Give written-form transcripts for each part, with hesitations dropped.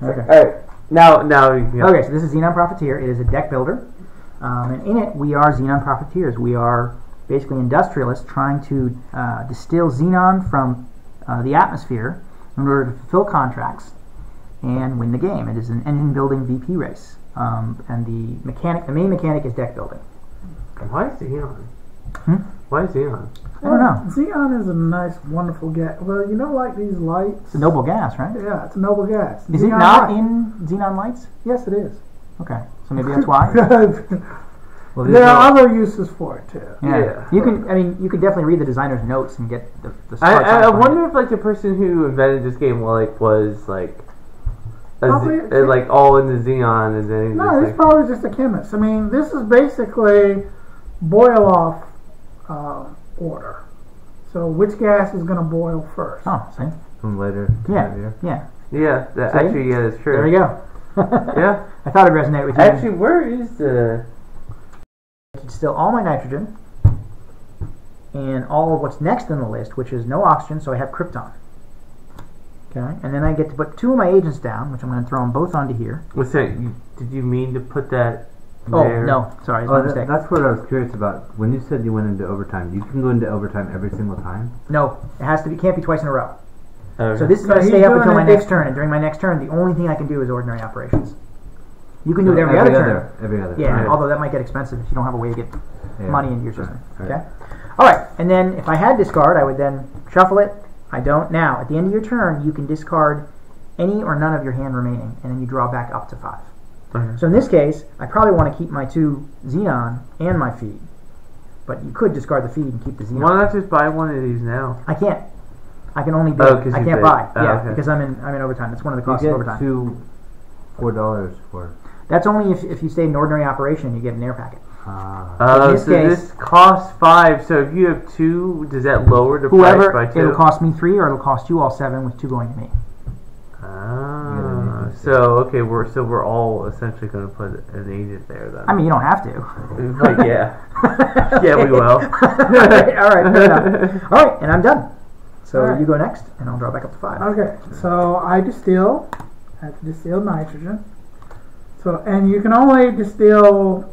Okay. All right. Now. Okay, so this is XENON Profiteer. It is a deck builder, and in it we are XENON Profiteers. We are basically industrialists trying to distill xenon from the atmosphere in order to fulfill contracts and win the game. It is an engine building VP race, and the main mechanic is deck building. Why Xenon? Why Xenon? I don't know. Xenon is a nice, wonderful gas. Well, you know, like these lights. It's a noble gas, right? Yeah, it's a noble gas. Is it not in xenon lights? Yes, it is. Okay, so maybe that's why. Well, there are other uses for it too. Yeah. You can. I mean, you can definitely read the designer's notes and get the. I wonder if like the person who invented this game was like all in the xenon, and then no, it's probably just a chemist. I mean, this is basically boil off order. So which gas is going to boil first? Oh, see. From later. Yeah. Actually, that's true. There you go. Yeah. I thought it'd resonate with you. Actually, where is the? I can distill all my nitrogen and all of what's next on the list, which is no oxygen, so I have krypton. Okay, and then I get to put 2 of my agents down, which I'm going to throw them both onto here. What's that? Did you mean to put that? Oh, there? no, sorry, it's my mistake. That's what I was curious about. When you said you went into overtime, you can go into overtime every single time? No, it has to be. Can't be twice in a row. Okay. So this is going to stay up until my next turn, and during my next turn, the only thing I can do is ordinary operations. You can do it every other turn. Every other. Yeah, Right. Although that might get expensive if you don't have a way to get money into your system. Right. Okay. All right, and then if I had discard, I would then shuffle it. I don't. Now, at the end of your turn, you can discard any or none of your hand remaining, and then you draw back up to 5. So in this case, I probably want to keep my 2 xenon and my feed, but you could discard the feed and keep the xenon. Why not just buy one of these now? I can't. I can only buy. I can't buy. Okay. Because I'm in overtime. That's one of the costs of overtime. You get $4 for. That's only if you stay in ordinary operation, you get an air packet. So this costs 5. So if you have 2, does that lower the price by 2? It'll cost me 3, or it'll cost you all 7, with 2 going to me. So we're all essentially going to put an agent there then. I mean, you don't have to. Like, yeah, we will. All right, fair enough. All right, and I'm done. So you go next, and I'll draw back up to 5. Okay, so I have to distill nitrogen. So, and you can only distill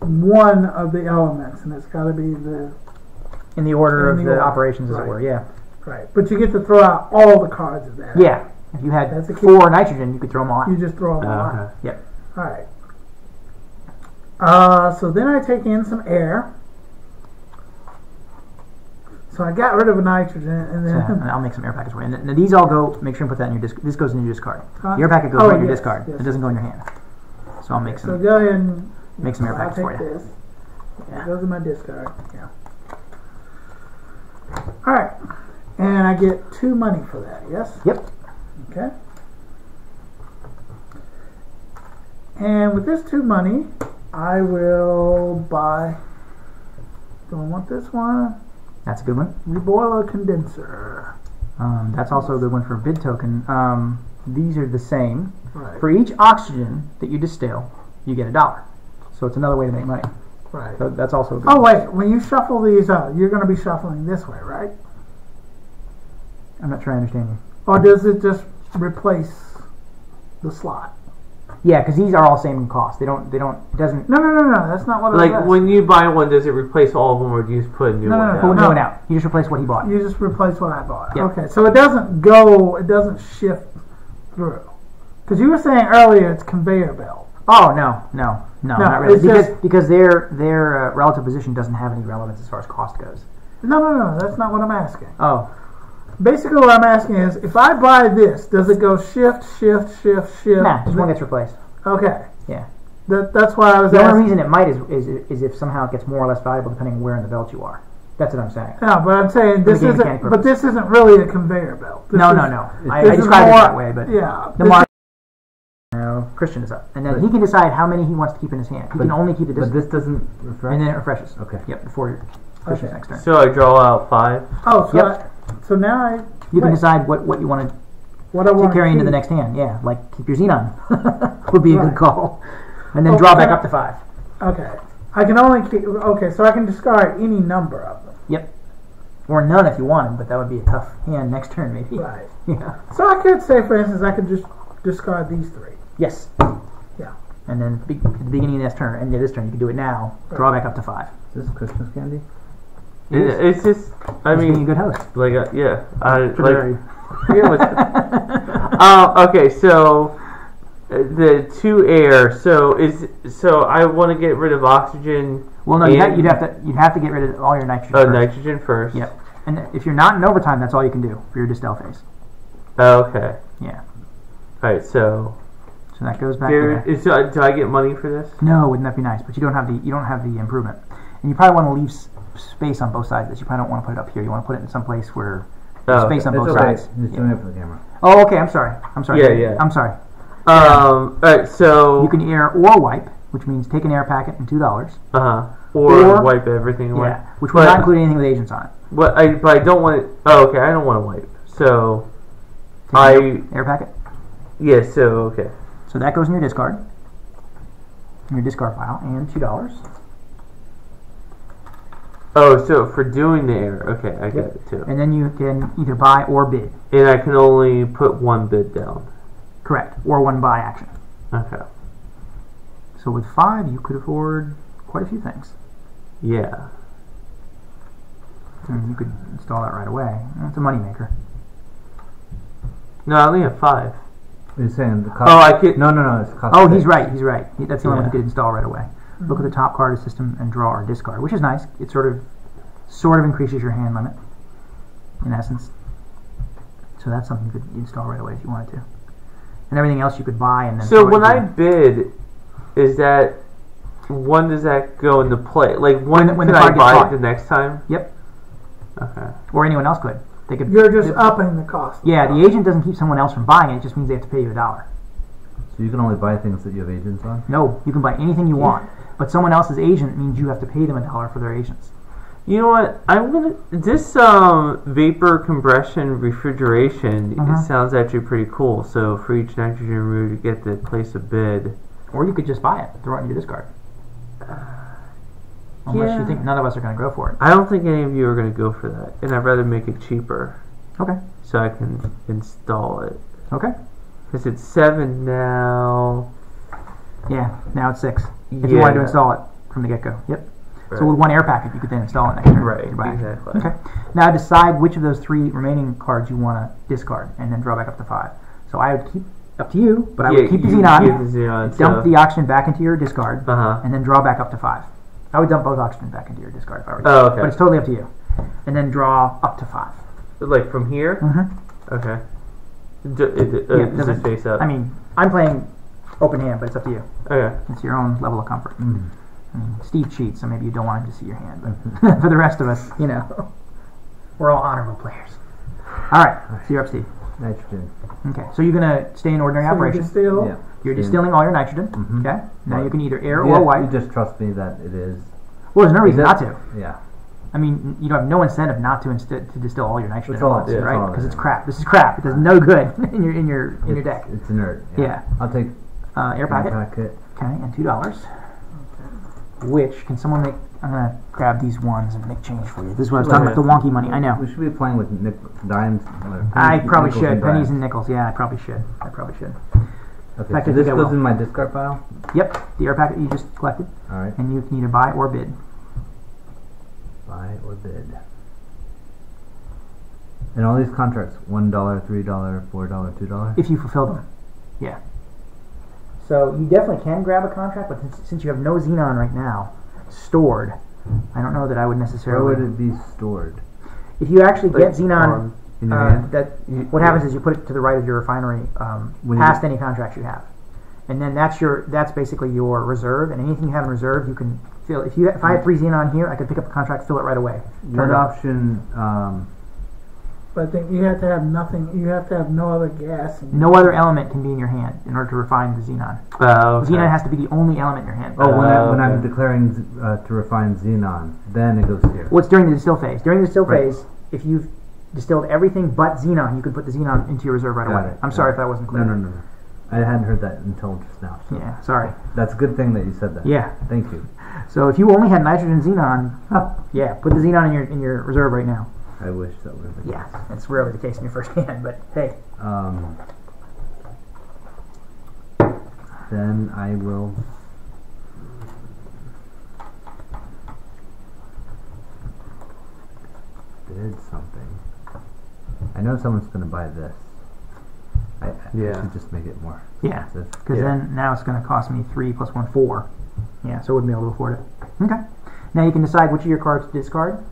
one of the elements, and it's got to be in the order of the operations, as it were. Yeah. Right, but you get to throw out all the cards of that. Yeah. If you had 4 nitrogen, you could throw them all out. You just throw them all out. Yep. All right. So then I take in some air. So I got rid of a nitrogen, and then I'll make some air packets for you. And these all go. Make sure and put that in your discard. This goes in your discard. The air packet goes in your discard. Yes. It doesn't go in your hand. So I'll make some. So go ahead and make some air packets for you. This. It goes in my discard. Yeah. All right, and I get 2 money for that. Yes. Yep. Okay. And with this 2 money, I will buy. Don't want this one. That's a good one. Reboiler condenser. That's also a good one for a bid token. These are the same. Right. For each oxygen that you distill, you get $1. So it's another way to make money. Right. So that's also a good one. Wait. When you shuffle these out, you're going to be shuffling this way, right? I'm not sure I understand you. Or does it just replace the slot? Yeah, because these are all same in cost. It doesn't. No. That's not what it like does. when you buy one, does it replace all of them, or do you just put a new one out? Put a new one out. You just replace what he bought. You just replace what I bought. Yep. Okay, so it doesn't shift through. Because you were saying earlier it's conveyor belt. Oh, no, not really. Because their relative position doesn't have any relevance as far as cost goes. No, that's not what I'm asking. Oh. Basically what I'm asking is, if I buy this, does it go shift? Nah, just one gets replaced. Okay. Yeah. That's why I was asking. The only reason it might is if somehow it gets more or less valuable depending on where in the belt you are. That's what I'm saying. No, but I'm saying this isn't really a conveyor belt. No. I described it that way, but the market. Christian is up, and then he can decide how many he wants to keep in his hand. He can only keep the disc. But this doesn't refresh? And then it refreshes. Okay. Yep, before Christian's next turn. So I draw out 5. Oh, so now you can decide what you want to carry into the next hand. Yeah, like keep your xenon would be a good call, and then draw back up to 5. Okay, I can only keep. Okay, so I can discard any number of them. Yep, or none if you wanted, but that would be a tough hand next turn maybe. Right. Yeah. So I could say, for instance, I could just discard these 3. Yes. Yeah. And then at the beginning of this turn, you can do it now. Draw back up to 5. Is this Christmas candy? It's just, I mean, being a good host. Like, yeah, Very. Okay, so the 2 air. So I want to get rid of oxygen. Well, no, you'd have to get rid of all your nitrogen. Oh, first. nitrogen first. Yep. And if you're not in overtime, that's all you can do for your distill phase. Oh, okay. Yeah. All right, so that goes back to there. Do I get money for this? No, wouldn't that be nice? But you don't have the improvement, and you probably want to leave space on both sides of this. You probably don't want to put it up here. You want to put it in some place where there's space on both sides. Just doing it for the camera. Oh, okay. I'm sorry. Yeah. I'm sorry. All right, so you can air or wipe, which means take an air packet and $2. Or wipe everything away. Yeah, which will not include anything with agents on it. But I don't want it. Oh, okay. I don't want to wipe. So air packet. Yeah. So okay. So that goes in your discard pile, and $2. Oh, so for doing the air, okay, I get it too. And then you can either buy or bid. And I can only put 1 bid down. Correct, or 1 buy action. Okay. So with 5, you could afford quite a few things. Yeah. And you could install that right away. It's a moneymaker. No, I only have 5. You're saying the cost? Oh, I could. No. It's cost. Oh, he's right. That's the only one you could install right away. Look at the top card of the system and draw or discard, which is nice. It sort of increases your hand limit, in essence. So that's something you could install right away if you wanted to. And everything else you could buy and then. So when I bid, is that when does that go into play? Like when the can I card gets buy bought. it the next time? Yep. Okay. Or anyone else could. They could. You're just upping the cost. Yeah, the agent doesn't keep someone else from buying it. It just means they have to pay you $1. So you can only buy things that you have agents on? No, you can buy anything you want. But someone else's agent means you have to pay them $1 for their agents. You know what? This vapor compression refrigeration. It sounds actually pretty cool. So for each nitrogen route, you get to place a bid. Or you could just buy it, throw it in your discard. Unless you think none of us are going to go for it. I don't think any of you are going to go for that, and I'd rather make it cheaper. Okay. So I can install it. Okay. Because it's 7 now. Yeah, now it's 6. If you wanted to install it from the get-go. Yep. Right. So with 1 air packet, you could then install it next turn. Right, exactly. Okay. Now decide which of those 3 remaining cards you want to discard, and then draw back up to 5. So I would keep, up to you, but I would keep the Xenon, dump the oxygen back into your discard, and then draw back up to 5. I would dump both oxygen back into your discard if I were you. Oh, okay. But it's totally up to you. And then draw up to 5. Like from here? Mm-hmm. Okay. Does it face up? I mean, I'm playing open hand, but it's up to you. Okay. It's your own level of comfort. Mm. I mean, Steve cheats, so maybe you don't want him to see your hand. But for the rest of us, we're all honorable players. All right, so you're up, Steve. Nitrogen. Okay, so you're going to stay in ordinary operation. Distill? You're distilling all your nitrogen. Okay. Now you can either air or wipe. You just trust me that it is. Well, there's no reason not to. Yeah. I mean, you have no incentive not to distill all your nitrogen at once, right? Because it's crap. This is crap. It does no good in your deck. It's inert. Yeah. I'll take air packet. Okay, and $2. Which can someone make? I'm gonna grab these ones and make change for you. This is what I was talking about, the wonky money. I know. We should be playing with dimes. I probably should. Pennies and nickels. Yeah, I probably should. Okay, so this goes in my discard pile? Yep, the air packet you just collected. Alright. And you can either buy or bid. Buy or bid. And all these contracts, $1, $3, $4, $2? If you fulfill them. Yeah. So you definitely can grab a contract, but since you have no Xenon right now stored, I don't know that I would necessarily... Where would it be stored? If you actually get Xenon, what Yeah. happens is you put it to the right of your refinery, past any contracts you have, and then that's basically your reserve. And anything you have in reserve, you can fill. If I had 3 Xenon here, I could pick up a contract, fill it right away. What option? But I think you have to have nothing. You have to have no other gas. No other element can be in your hand in order to refine the Xenon. Okay. Xenon has to be the only element in your hand. When I'm declaring to refine Xenon, then it goes here. Well, it's during the distill phase. During the distill phase, if you've distilled everything but Xenon, you can put the Xenon into your reserve right away. I'm sorry if that wasn't clear. No. I hadn't heard that until just now. So yeah, sorry. That's a good thing that you said that. Yeah. Thank you. So if you only had nitrogen Xenon, put the Xenon in your reserve right now. I wish that would have been. Yeah, it's rarely the case in your first hand, but hey. then I will. Bid something. I know someone's going to buy this. I should just make it more Yeah, expensive. because then now it's going to cost me 3 plus 1, 4. Yeah, so I wouldn't be able to afford it. Okay. Now you can decide which of your cards to discard.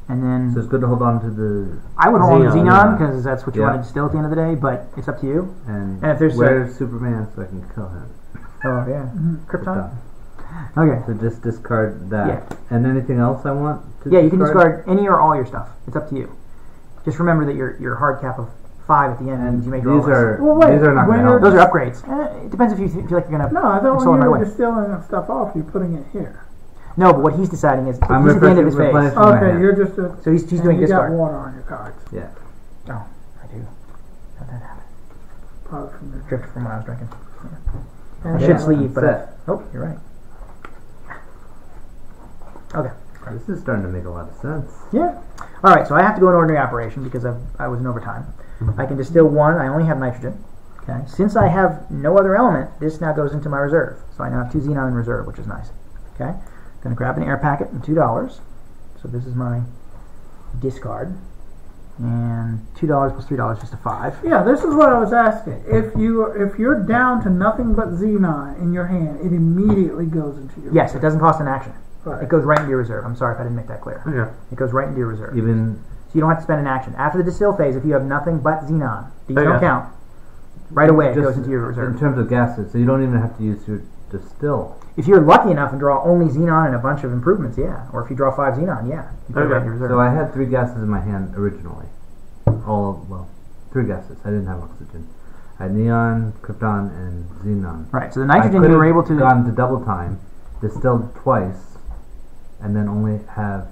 And then So it's good to hold on to the. I would hold on to Xenon. Xenon because that's what you Yeah. want to distill at the end of the day, but it's up to you. And if there's where's Superman so I can kill him? Oh, yeah. Krypton? Krypton. Okay. So just discard that. Yeah. And anything else I want to Yeah, you can discard any or all your stuff. It's up to you. Just remember that your hard cap of 5 at the end And means you may draw these less. are Well, wait, these are not when going to help. Those are upgrades. It depends if you feel like you're going to No, I thought install when them you right were away. distilling stuff off, you're putting it here. No, but what he's deciding is I'm he's at the end of his phase. replenishing my Okay, hand. you're just So he's and doing you discard. got water on your cards. Yeah. Oh, I do. How'd that happen? Probably from the Drift from when I was drinking. and I yeah, should sleeve, but set. oh, you're right. Okay. This is starting to make a lot of sense. Yeah. All right. So I have to go in ordinary operation because I was in overtime. I can distill 1. I only have nitrogen. Okay. Since I have no other element, this now goes into my reserve. So I now have 2 xenon in reserve, which is nice. Okay. Going to grab an air packet and $2. So this is my discard. And $2 plus $3 is just a 5. Yeah, this is what I was asking. If you're down to nothing but xenon in your hand, it immediately goes into your Yes, it doesn't cost an action. Right. It goes right into your reserve. I'm sorry if I didn't make that clear. Okay. It goes right into your reserve. Even So you don't have to spend an action. After the distill phase, if you have nothing but xenon, these Okay. don't count. Right away, it just goes into your in reserve. terms of gases, so you don't even have to use your distill. If you're lucky enough and draw only xenon and a bunch of improvements, yeah. Or if you draw 5 xenon, yeah. You put it Okay. right in your reserve. So I had 3 gases in my hand originally. 3 gases. I didn't have oxygen. I had neon, krypton, and xenon. Right. So the I nitrogen could you were have able to. gone to double time, distilled twice, and then only have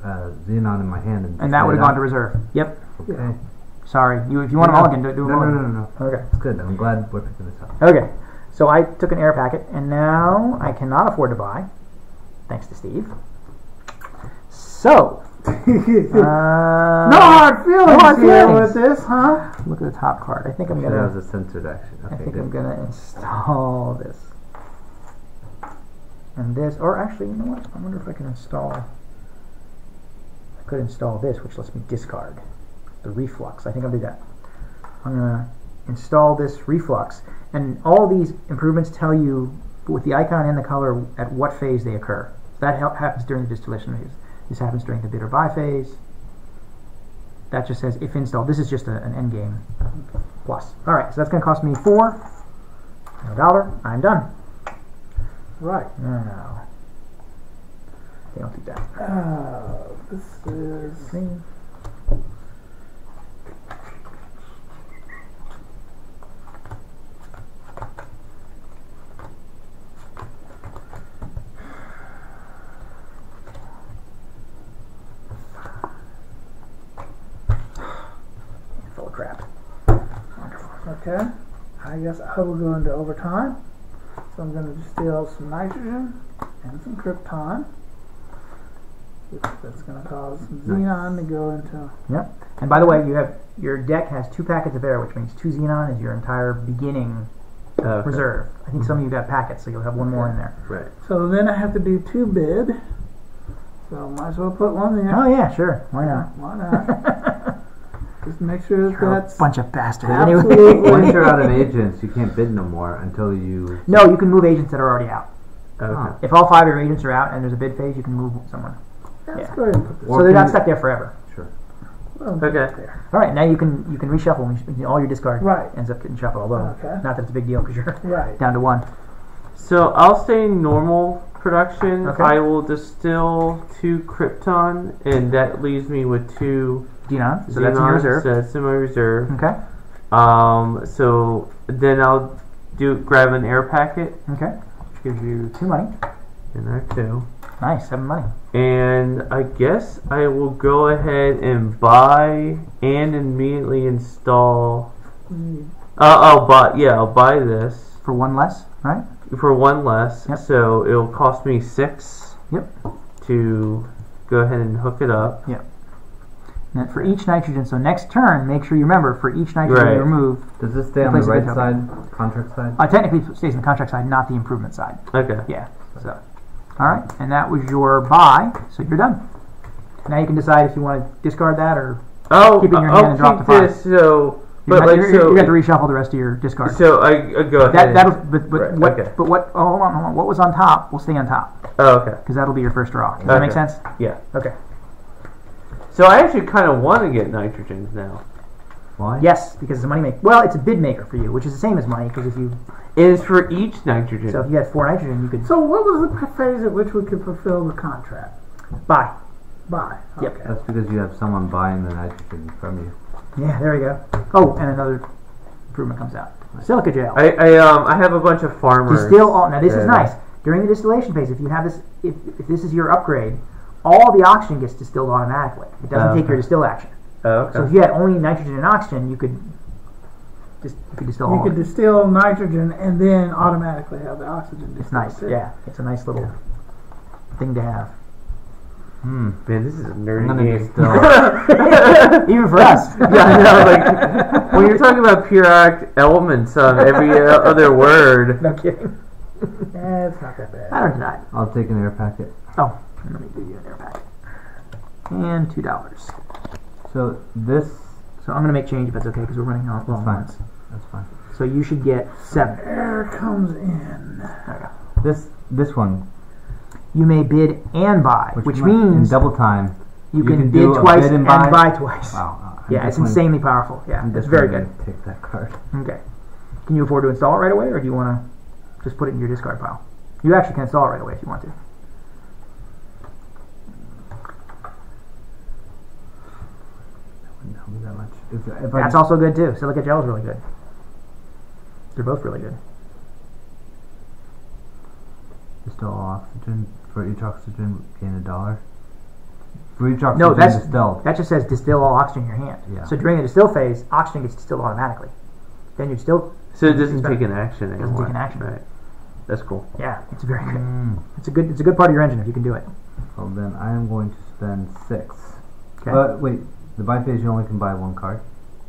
xenon in my hand, And that would have gone to reserve. Yep. Okay. Sorry. If you want a mulligan, do a No, mulligan. no. Okay. It's good. I'm glad we're picking this up. Okay. So I took an air packet, and now I cannot afford to buy, thanks to Steve. So. No hard feelings no hard here feelings. with this, huh? Look at the top card. I think I'm So that gonna. was a censored action. I Okay, think I'm good. gonna install this. And this, or actually, you know what? I wonder if I can install. I could install this, which lets me discard the reflux. I think I'll do that. I'm gonna install this reflux, and all these improvements tell you with the icon and the color at what phase they occur. So that happens during the distillation phase. This happens during the bid or buy phase. That just says if installed. This is just an end game plus. All right, so that's going to cost me $4. $1. I'm done. Right. No. They don't do that. This is Green. Full of crap. Wonderful. okay. I guess I will go into overtime. So I'm going to distill some nitrogen and some krypton. That's going to cause some xenon to go into. Yep. And by the way, your deck has 2 packets of air, which means 2 xenon is your entire beginning Okay. reserve. I think some of you got packets, so you'll have 1 more in there. Right. So then I have to do 2 bid. So might as well put 1 there. Oh yeah, sure. Why not? Why not? Just make sure that You're a that's bunch of bastards. absolutely. Anyway. Once you're out of agents, you can't bid no more until you. No, you can move agents that are already out. Okay. If all 5 of your agents are out and there's a bid phase, you can move someone. Let's Yeah. go ahead and put this. Or So they're can not you- stuck there forever. Sure. Well, Okay. there. All right, now you can reshuffle. All your discard Right. ends up getting shuffled. Although Okay. not that it's a big deal because you're Right. down to 1. So I'll stay in normal production. Okay. I will distill 2 krypton, and that leaves me with 2 Xenon. So that's in your xenon, reserve. So that's in my reserve. Okay. So then I'll grab an air packet, Okay. Which gives you 2 money. and there 2. Nice, 7 money. And I guess I will go ahead and buy and immediately install. I'll buy this For 1 less, right? for 1 less. Yep. So it'll cost me 6. Yep. To go ahead and hook it up. And then for each nitrogen, so next turn, make sure you remember, for each nitrogen Right. you remove, Does this stay on the Replace it right with side, contract side? technically it stays on the contract side, not the improvement side. Okay. Yeah. So, all right, and that was your buy. So you're done. Now you can decide if you want to discard that or Oh, keep it in your hand I'll and drop keep the 5. this. So, you're but like you're so. going to reshuffle the rest of your discard. So I go ahead. That'll but Right, what okay. but what oh, hold on. What was on top will stay on top Oh, okay. because that'll be your first draw. Does that make Okay. sense? Yeah. Okay. So I actually kind of want to get nitrogens now. Why? Yes, because it's a money maker. Well, it's a bid maker for you, which is the same as money because if you It is for each nitrogen. so if you had 4 nitrogen, you could So what was the phase at which we could fulfill the contract? buy. Buy. Yep. Okay. That's because you have someone buying the nitrogen from you. Yeah, there we go. Oh, and another improvement comes out. Silica gel. I have a bunch of farmers. Distill all. Now this is that- nice. During the distillation phase, if you have this, if this is your upgrade, all the oxygen gets distilled automatically. It doesn't take your distill action. Oh, okay. So if you had only nitrogen and oxygen, you could distill all. You could of it. distill nitrogen and then automatically have the oxygen. It's nice. distilled, too. Yeah, it's a nice little thing to have. Man, this is a I'm nerdy gonna game. distill. Even for us. Yeah, I know. Like when you're talking about periodic elements on every other word. No kidding. Yeah, it's not that bad. I don't deny it. I'll take an air packet. Oh, let me give you an air packet. And $2. So this, So I'm going to make change if that's okay because we're running on long fine. ones. that's fine. So you should get 7. Air comes in. There we go. This one, You may bid and buy, which in means double time. you you can can bid do a twice bid and and buy buy? twice. Wow. Yeah, it's insanely powerful. Yeah, it's very good. Take that card. Okay. Can you afford to install it right away, or do you want to just put it in your discard pile? You actually can install it right away if you want to. Wouldn't help me that much. If That's also good too. Silica gel is really good. They're both really good. distill all oxygen. For each oxygen, gain $1. For each oxygen No, distilled. that just says distill all oxygen in your hand. Yeah. So during the distill phase, oxygen gets distilled automatically. Then you still So it doesn't take an action anymore. doesn't take an action. Right. That's cool. yeah, it's very good. It's a good part of your engine if you can do it. Well, then I am going to spend 6. Okay. But wait, the buy phase you only can buy 1 card.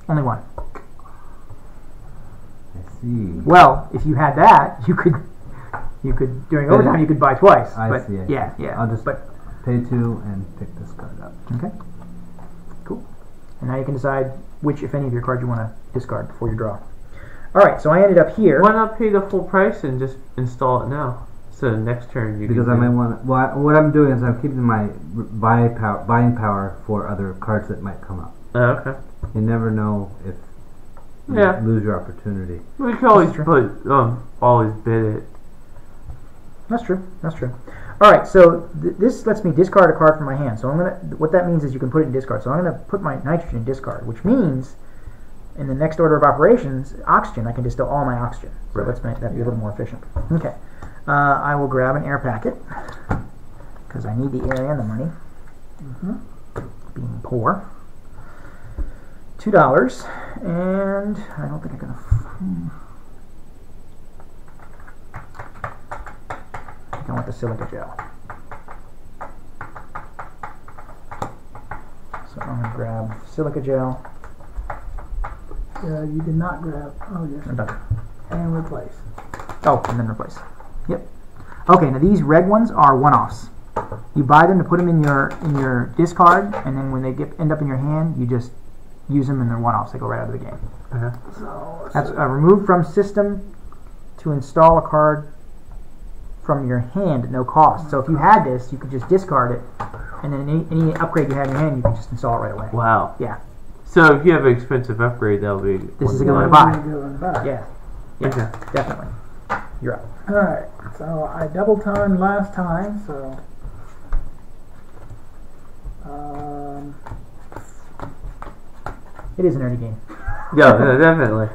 Only one. I see. Well, if you had that, you could during But overtime you could buy twice. I but see. I see. Yeah. I'll just but pay 2 and pick this card up. okay. Cool. And now you can decide which, if any, of your cards you want to discard before you draw. All right. So I ended up here. Why not pay the full price and just install it now? So next turn you Because can I do- might want. Well, what I'm doing is I'm keeping my buying power for other cards that might come up. Oh, okay. You never know if you Yeah. lose your opportunity. We can always true. put always bid it. That's true. That's true. All right. So this lets me discard a card from my hand. So I'm gonna. What that means is you can put it in discard. So I'm gonna put my nitrogen in discard, which means in the next order of operations, oxygen. I can distill all my oxygen. So Right. let's make that be a little more efficient. Okay. I will grab an air packet because I need the air and the money. Being poor. $2, and I don't think I can. I think I want the silica gel. So I'm going to grab silica gel. You did not grab. Oh, yes. I'm done. And replace. Oh, and then replace. Yep. Okay, now these red ones are one-offs. You buy them to put them in your discard, and then when they end up in your hand, you just use them and they're one-offs. They go right out of the game. So That's remove from system to install a card from your hand at no cost. So if you had this, you could just discard it, and then any upgrade you have in your hand, you can just install it right away. Wow. Yeah. So if you have an expensive upgrade, that'll be. This is a good yeah, one to buy. you go and buy. Yeah. Yeah. Okay. Definitely. You're up. All right. So I double timed last time. So. It is an early game. Yeah, no, definitely.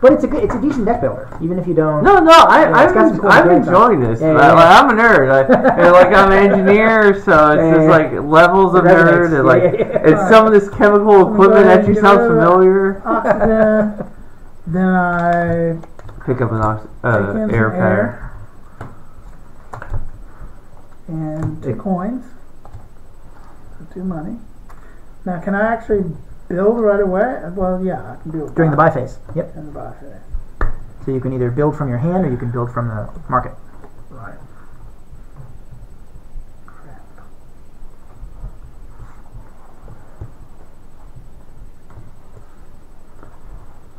But it's a decent deck builder, even if you don't. No, it's got some cool I'm grades on enjoying this. Yeah, yeah, Like, yeah. I'm a nerd. And, like I'm an engineer, so it's Yeah, just yeah. like levels of It resonates. nerd, and like Yeah, yeah. it's some of this chemical equipment ahead actually and sounds get rid of familiar. Oxygen. Then I Pick up an take in air some pair. and 2 coins. So 2 money. Now, can I actually build right away? Well, yeah, I can build During the buy phase. Yep. in the buy phase. So you can either build from your hand or you can build from the market. Right.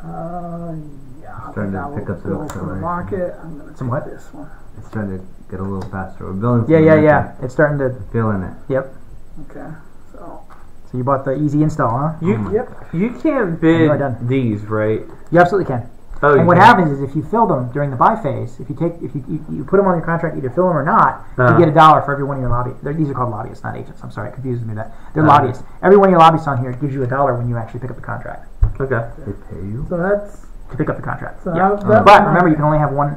Yeah, I Starting think to I will pick up some build from the acceleration. market. I'm going to Some what? take this one. It's starting to get a little faster. We're building. Yeah, some yeah, momentum. yeah. It's starting to. Feeling it. Yep. Okay, so So you bought the easy install, huh? yep. You can't you are bid done. these, right? You absolutely can. Oh, And you what can. happens is if you fill them during the buy phase, if you put them on your contract, either fill them or not, Uh-huh. you get $1 for every one of your lobbyists. These are called lobbyists, not agents. I'm sorry, it confuses me that they're Uh-huh. lobbyists. Every one of your lobbyists on here gives you $1 when you actually pick up the contract Okay. They pay you. So that's to pick up the contract. so Yeah. that But was remember, my- you can only have one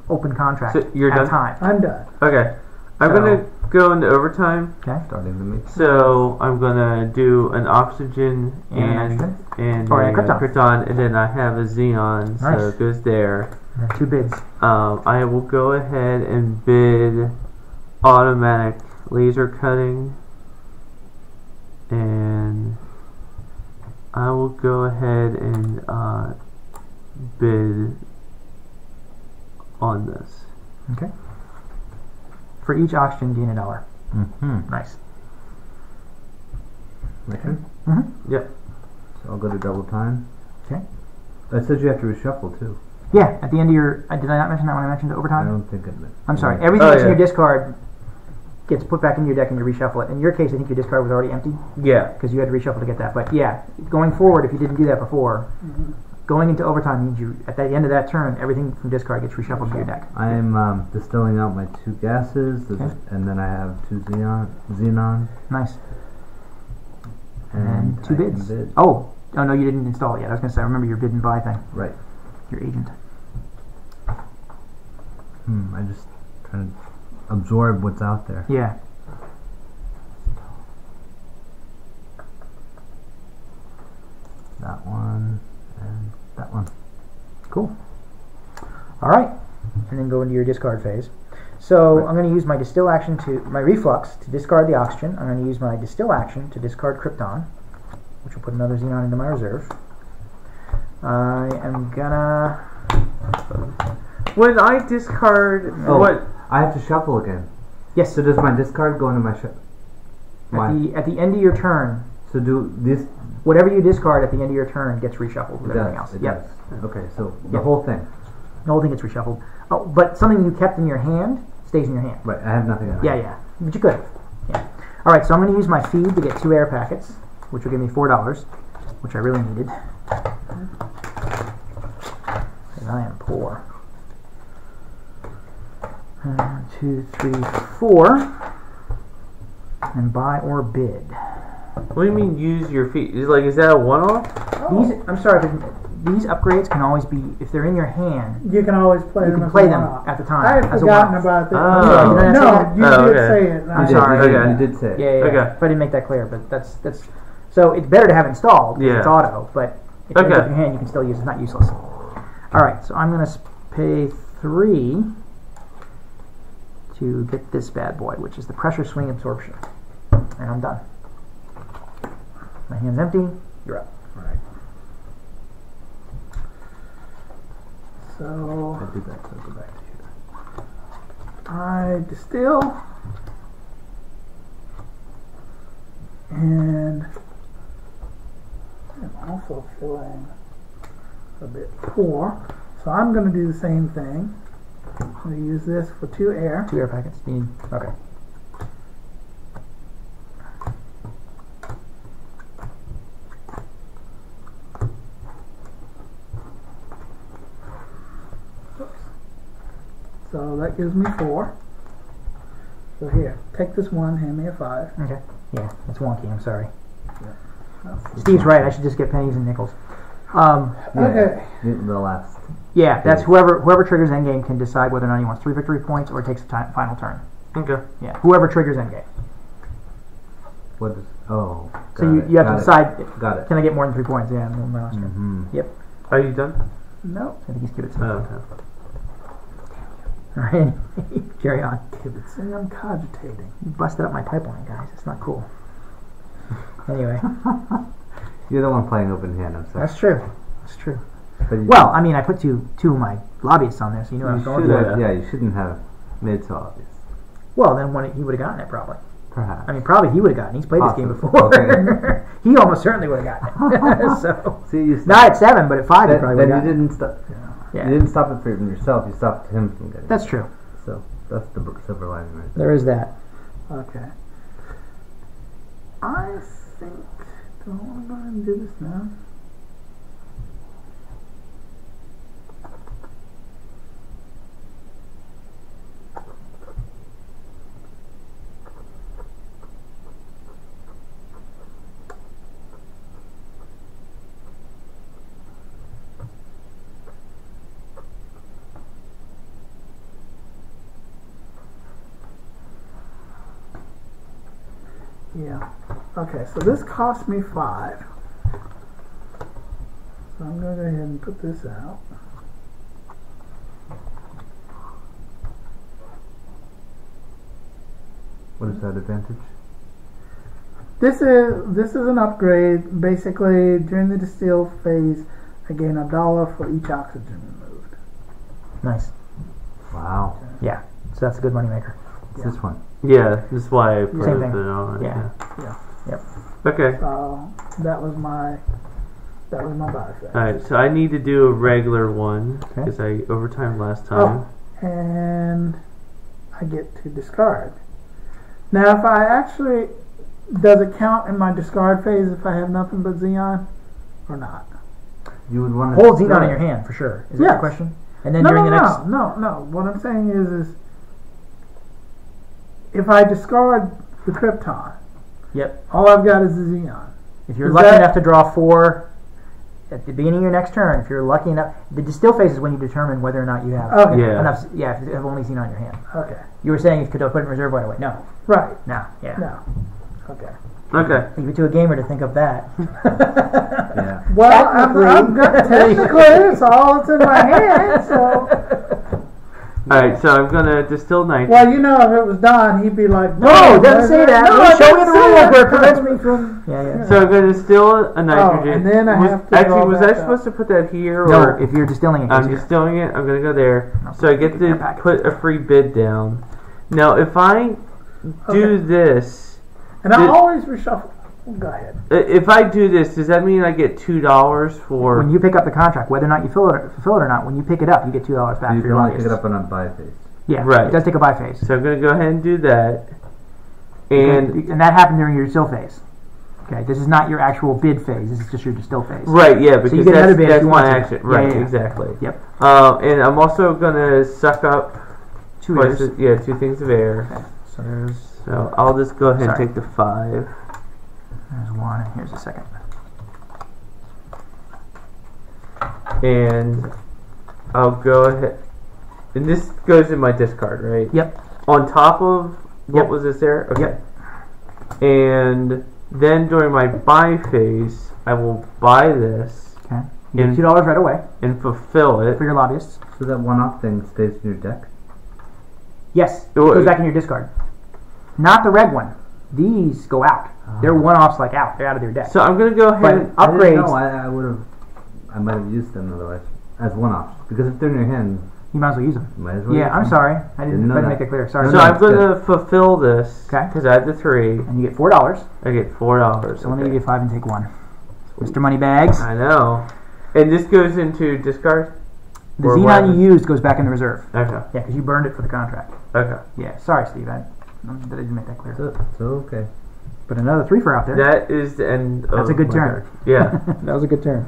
open contract So you're at a done? time. I'm done. Okay. I'm So- gonna go into overtime. Okay. Starting to make. So I'm gonna do an oxygen And and Or a a krypton. krypton, and then I have a xenon, so Nice. it goes there. And then 2 bids. I will go ahead and bid automatic laser cutting, and I will go ahead and bid on this. Okay. For each oxygen, gain $1. Mm-hmm. Nice. My turn. Mm-hmm. Yep. So I'll go to double time. Okay. It says you have to reshuffle too. Yeah, at the end of your... did I not mention that when I mentioned the I overtime? don't think it meant. I'm sorry. Everything Oh, that's in yeah. your discard gets put back into your deck and you reshuffle it. In your case, I think your discard was already empty Yeah. because you had to reshuffle to get that. But yeah, going forward, if you didn't do that before, going into overtime means you, at the end of that turn, everything from discard gets reshuffled to your deck. I'm distilling out my 2 gases, Okay. and then I have 2 xenon, Nice. and And 2 I can bids. bid. Oh no, you didn't install it yet. I was going to say, remember your bid and buy thing. Right. Your agent. I just trying to absorb what's out there. Yeah. That one and that one. Cool. All right, and then go into your discard phase. So I'm going to use my distill action my reflux to discard the oxygen. I'm going to use my distill action to discard krypton, which will put another xenon into my reserve. I am gonna. When I discard what? I have to shuffle again. Yes. So does my discard go into my At the end of your turn, So do this? whatever you discard at the end of your turn gets reshuffled with everything else. It Yep. does. Okay, so the Yep. whole thing. The whole thing gets reshuffled. Oh, but something you kept in your hand stays in your hand. Right. I have nothing in Yeah, yeah. But you could have. Yeah. All right, so I'm going to use my feed to get 2 air packets, which will give me $4, which I really needed. Because I am poor. 1, 2, 3, 4. And buy or bid. What do you mean use your feet? Is that a one-off? I'm sorry, but these upgrades can always be, if they're in your hand, You can always play you them. can as play a them one-off. at the time. I had as a forgotten one-off. about that. Oh. You didn't No, say it? you Oh, did okay. say it. I'm sorry. Okay. You did say it. Yeah, yeah, Okay. If I didn't make that clear, but that's so it's better to have installed because Yeah. it's auto, but if it's Okay. in your hand, you can still use it. It's not useless. All right, so I'm going to pay 3 to get this bad boy, which is the pressure swing absorption, and I'm done. My hand's empty. You're up. Right. So I did that, so I'll go back to here. I distill and I'm also feeling a bit poor, so I'm going to do the same thing. I'm going to use this for 2 air. 2 air packets. You need, okay. So that gives me 4. So here, take this one, hand me a 5. Okay. Yeah, it's wonky. I'm sorry. That's- Steve's right. I should just get pennies and nickels. Okay. The last. Yeah, that's whoever triggers endgame can decide whether or not he wants 3 victory points or takes the final turn. Okay. Yeah, whoever triggers endgame. What is? Oh. So got it, you have to got it, decide. Got it. Can I get more than 3 points? Yeah, my last turn. Mm-hmm. Yep. Are you done? No. I think he's kibitzing. Oh, okay. All right, carry on. Kibitzing, I'm cogitating. You busted up my pipeline, guys. It's not cool. Anyway, You're the one playing open hand. I'm sorry. that's true. That's true. But you, Well, I mean, I put two of my lobbyists on there, so you know what I was going should for. have, yeah, you shouldn't have made so obvious. Well, then he would have gotten it probably. Perhaps. I mean, probably he would have gotten it. He's played this game Possibly. before. Okay. He almost certainly would have gotten it. So See, you not at 7, but at 5, he then, probably would then have you gotten it. didn't stop. Yeah. You didn't stop it from yourself. You stopped him from getting That's it. true. So that's the silver lining right there. There is that. Okay. I think. Do I want to go ahead and do this now? Yeah. Okay, so this cost me 5. So I'm going to go ahead and put this out. What is that advantage? This is an upgrade. Basically, during the distill phase, I gain $1 for each oxygen removed. Nice. Wow. Yeah. So that's a good moneymaker. It's this one. Yeah, that's why I put Same it thing. on. Yeah. Yeah. Okay. So that was my buy phase. Alright, so I need to do a regular one Okay. because I overtimed last time. And I get to discard. Now, if I actually, does it count in my discard phase if I have nothing but Xenon, or not? You would want to Hold Xenon in your hand for sure. Is that Yes. the question? And then No. during the next. No. What I'm saying is if I discard the Krypton, Yep. all I've got is the Xenon. If you're Is lucky that- enough to draw 4 at the beginning of your next turn, if you're lucky enough, the distill phase is when you determine whether or not you have Okay. Yeah. enough. Yeah, if you have only Xenon in your hand. Okay. You were saying you could put it in reserve right away. No. Right. No. Yeah. No. Okay. Okay. Leave it to a gamer to think of that. Yeah. Well, Technically. I've got technically it's all that's in my hand, so. Alright, so I'm gonna distill nitrogen. Well, you know, if it was Don, he'd be like, No, it doesn't say that. No, it Show me doesn't the say rules that. where it prevents me from. Yeah. So I'm gonna distill a nitrogen. and then I have to actually, draw was back I up. supposed to put that here? No, Or if you're distilling it, I'm it's here. distilling it, I'm gonna go there. No, So I get take your to packet. put a free bid down. Now, if I do this, And I always reshuffle. Go ahead. if I do this, does that mean I get $2 for? When you pick up the contract, whether or not you fulfill it or not, when you pick it up, you get $2 back You for can your only pick lobbyists. it up on a buy phase. Yeah, Right. It does take a buy phase, So I'm gonna go ahead and do that. And that happened during your distill phase. Okay, this is not your actual bid phase. This is just your distill phase. right, yeah, because you get another bid if that's you my want to. action. Yeah, Right, yeah. exactly. Yep. And I'm also gonna suck up 2 twice years. 2 things of air. Okay, so there's So I'll just go ahead and Sorry. take the 5. 1, and here's the second. And I'll go ahead. And this goes in my discard, right? Yep. On top of what Yep. was this there? Okay. Yep. And then during my buy phase, I will buy this Okay. You And- get $2 right away and fulfill it. for your lobbyists. So that one-off thing stays in your deck? Yes, it Well, goes back in your discard. Not the red one. These go out. They're one-offs, like out. They're out of their deck. So I'm gonna go ahead. But and, upgrades, I would have. I might have used them otherwise as one-offs because if they're in your hand, you might as well use them. you might as well. Yeah, use I'm them. sorry. I Didn't didn't know make that. that clear. Sorry. so No, I'm it's good. gonna fulfill this Okay. because I have the 3. And you get $4. I get $4. So let me give you 5 and take 1. Mr. Moneybags. I know. And this goes into discard. The Or Xenon what? you used goes back in the reserve. Okay. Yeah, because you burned it for the contract. Okay. Yeah, sorry, Steve. I didn't make that clear. So okay. But another 3 for out there. That is the end. That's of a good my turn. turn. Yeah. That was a good turn.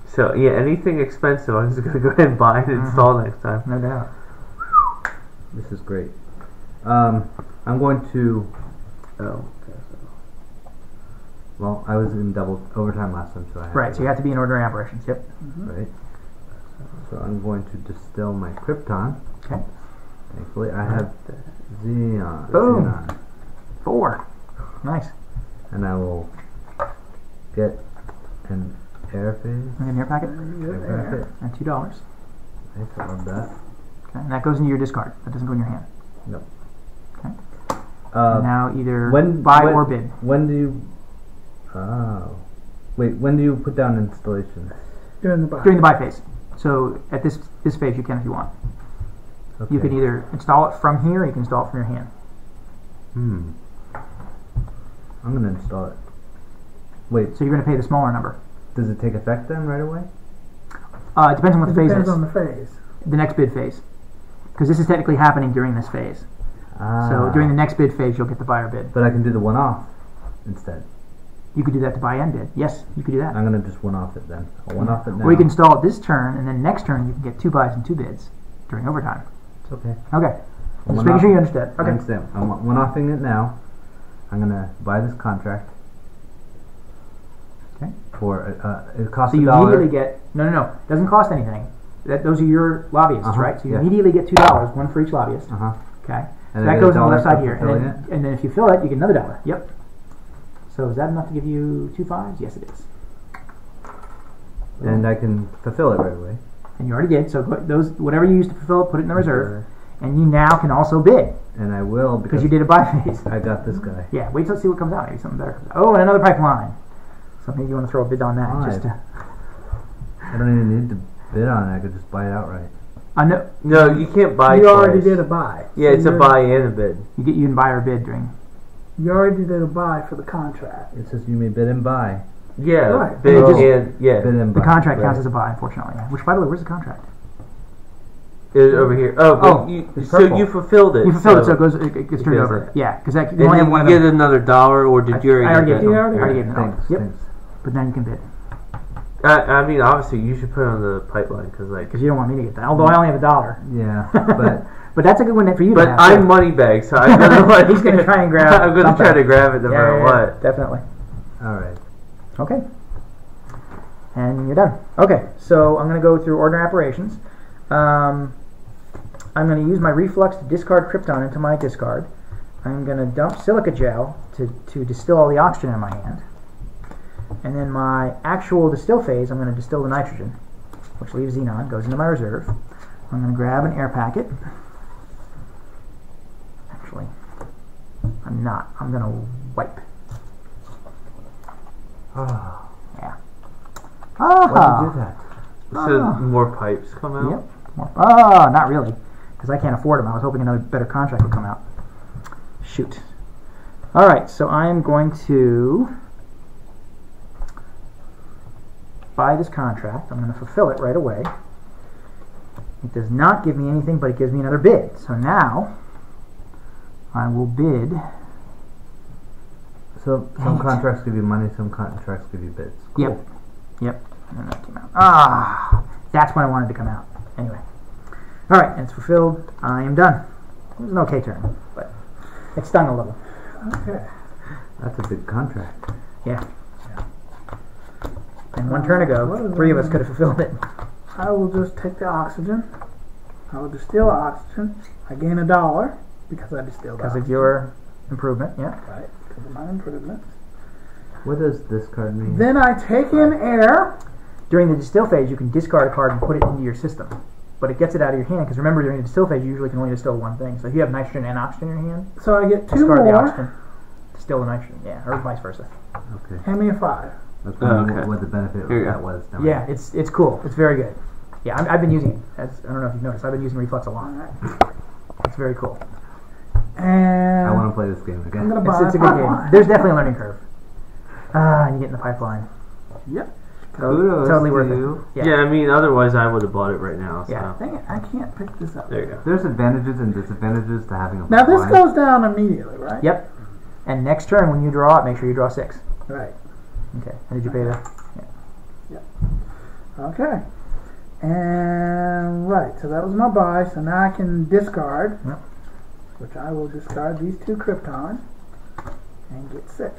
So yeah, anything expensive, I'm just gonna go ahead and buy and install next time. No doubt. This is great. I'm going to. Oh. Well, I was in double overtime last time, so I had Right, to so you have to be in ordinary operations. Yep. right. So I'm going to distill my Krypton. Okay. Thankfully, I have Xenon. Boom. Xenon. 4. Nice. And I will get an air phase. Look in your packet. Air packet. And $2. Nice, I love that. Okay. And that goes into your discard. That doesn't go in your hand. Nope. Okay. now either buy or bid. When do you? When do you put down installation? During the buy. During the buy phase. So at this phase, you can if you want. Okay. You can either install it from here, or you can install it from your hand. I'm gonna install it. Wait. So you're going to pay the smaller number. Does it take effect then right away? It depends on what the phase Depends is. on the phase. The next bid phase, because this is technically happening during this phase. So during the next bid phase, you'll get the buyer bid. But I can do the one-off instead. You could do that to buy and bid. Yes, you could do that. I'm gonna just one-off it then. I'll one-off it now. Or you can install it this turn, and then next turn you can get 2 buys and 2 bids during overtime. It's okay. Okay. Just making sure you understand. I Okay. understand. I'm one-offing it now. I'm gonna buy this contract. Okay. For it costs So you $1. immediately get no. It doesn't cost anything. Those are your lobbyists, right? So you yeah. immediately get $2, one for each lobbyist. Okay. So And that I get goes on the $1 left side for here, filling and then if you fill it, you get another $1. Yep. So is that enough to give you 2 5s? Yes, it is. And I can fulfill it right away. And you already did. So those whatever you used to fulfill it, put it in the reserve, and you now can also bid And I will because you did a buy phase. I got this guy. Yeah. Wait till see what comes out. Maybe something better comes out. Oh, and another pipeline. So maybe you want to throw a bid on that just to. I don't even need to bid on it. I could just buy it outright. I know No, you can't buy You twice. already did a buy. Yeah, it's a buy and a bid. you can buy or bid during. You already did a buy for the contract. It says you may bid and buy. Yeah, Right. bid Oh. and yeah. Bid and buy. The contract counts Right. as a buy, unfortunately. Which, by the way, where's the contract? It's over here. Oh, but Oh, you, it's so purple. you fulfilled it. You fulfilled it, so it gets turned goes over. there. Yeah, because you And only have then one you of get them. another $1, or did you I already already gave get you. that? I already gave you the Thanks. $1. Yep. Thanks. But now you can bid I mean, obviously, you should put it on the pipeline because, like, because you don't want me to get that. Although I only have $1. Yeah, but But that's a good one for you. but to have, I'm too. money bag, so I'm gonna like, He's gonna try and grab. I'm gonna something. try to grab it no matter yeah, what. Definitely. all right. Okay. And you're done. Okay, so I'm going to go through ordinary operations. I'm going to use my reflux to discard krypton into my discard. I'm going to dump silica gel to distill all the oxygen in my hand. And then my actual distill phase, I'm going to distill the nitrogen, which leaves xenon, goes into my reserve. I'm going to grab an air packet. Actually, I'm not. I'm going to wipe. Oh, Yeah. why did Ah. you do that? So Ah. more pipes come out. Yep. Not really, because I can't afford them. I was hoping another better contract would come out. Shoot. All right, so I am going to buy this contract. I'm going to fulfill it right away. It does not give me anything, but it gives me another bid. So now I will bid. So some contracts give you money, some contracts give you bids. Cool. Yep. And then that came out. That's when I wanted to come out. Anyway. All right, and it's fulfilled. I am done. It was an okay turn, but it stung a little. Okay. That's a big contract. Yeah. And one turn ago, 3 of us could have fulfilled it. I will just take the oxygen. I will distill oxygen. I gain $1 because I distilled Because oxygen. of your improvement, yeah. Right, because of my improvements. What does this card mean? Then I take in air. During the distill phase, you can discard a card and put it into your system. But it gets it out of your hand, because remember, during the distill phase, you usually can only distill one thing. So if you have nitrogen and oxygen in your hand, So I get 2 discard the more. oxygen, distill the nitrogen, yeah, or vice versa. Okay. Hand me a 5. That's okay. what the benefit of Here you that go. was. Yeah, it's cool. It's very good. Yeah, I've been using it. I don't know if you've noticed. I've been using Reflex a lot. It's very cool. And I want to play this game I'm again. going to buy It's a good game. There's definitely a learning curve. And you get in the pipeline. Yep. Kudos Totally to worth you. it. Yeah, I mean, otherwise I would have bought it right now. So. Yeah. Dang it, I can't pick this up. There you go. There's advantages and disadvantages to having a Now this pipeline. goes down immediately, right? Yep. And next turn, when you draw it, make sure you draw 6. Right. Okay. And did you pay that? Okay. And right, so that was my buy. So now I can discard, Yep. which I will discard these 2 krypton and get 6.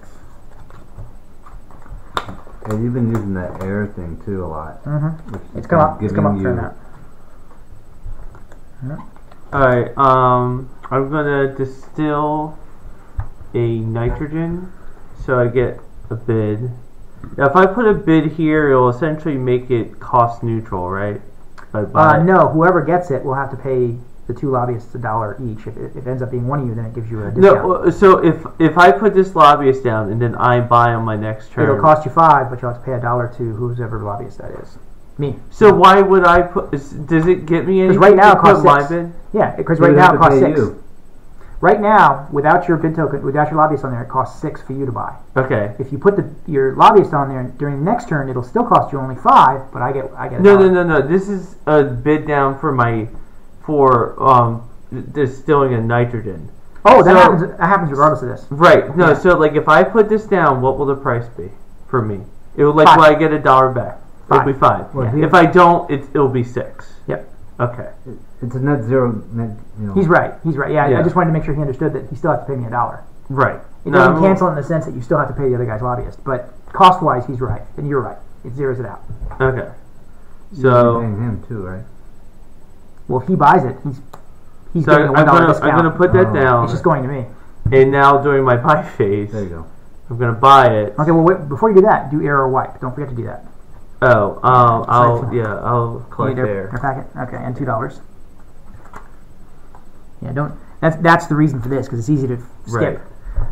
And you've been using that air thing too a lot. Mm-hmm. Which It's is come up. It's come up giving for you- that. Alright, I'm gonna distill a nitrogen, so I get a bid. Now, if I put a bid here, it'll essentially make it cost neutral, right? If I buy it. No, whoever gets it will have to pay the two lobbyists $1 each. If it ends up being one of you, then it gives you a discount. No, so if I put this lobbyist down and then I buy on my next turn, It'll cost you $5, but you'll have to pay $1 to whoever lobbyist that is. Me. So why would I put? Does it get me anything? Because right now it to put costs my 6. bid? Yeah, because right now it costs 6. You. Right now, without your bid token, without your lobbyist on there, it costs 6 for you to buy. Okay. If you put your lobbyist on there during the next turn, it'll still cost you only 5, but I get No. This is a bid down for distilling a nitrogen. Oh, that happens regardless of this. Right. No. Yeah. So like, if I put this down, what will the price be for me? It will $5. will I get $1 back? 5. It'll be 5. Yeah. If I don't, it'll be 6. Yep. Okay. It's a net zero. He's right. Yeah, Yeah. I just wanted to make sure he understood that he still has to pay me $1. Right. It doesn't cancel in the sense that you still have to pay the other guy's lobbyist, but cost-wise, he's right, and you're right. It zeroes it out. Okay. You're So paying him too, right? Well, if he buys it, he's so getting a $1 discount. I'm gonna put that down. It's just going to me. And now during my buy phase, There you go. I'm gonna buy it. Okay, well, wait, before you do that, do arrow wipe. Don't forget to do that. Oh, I'll You collect need there. their packet. Okay, and $2. Yeah, don't. That's the reason for this because it's easy to skip. Right.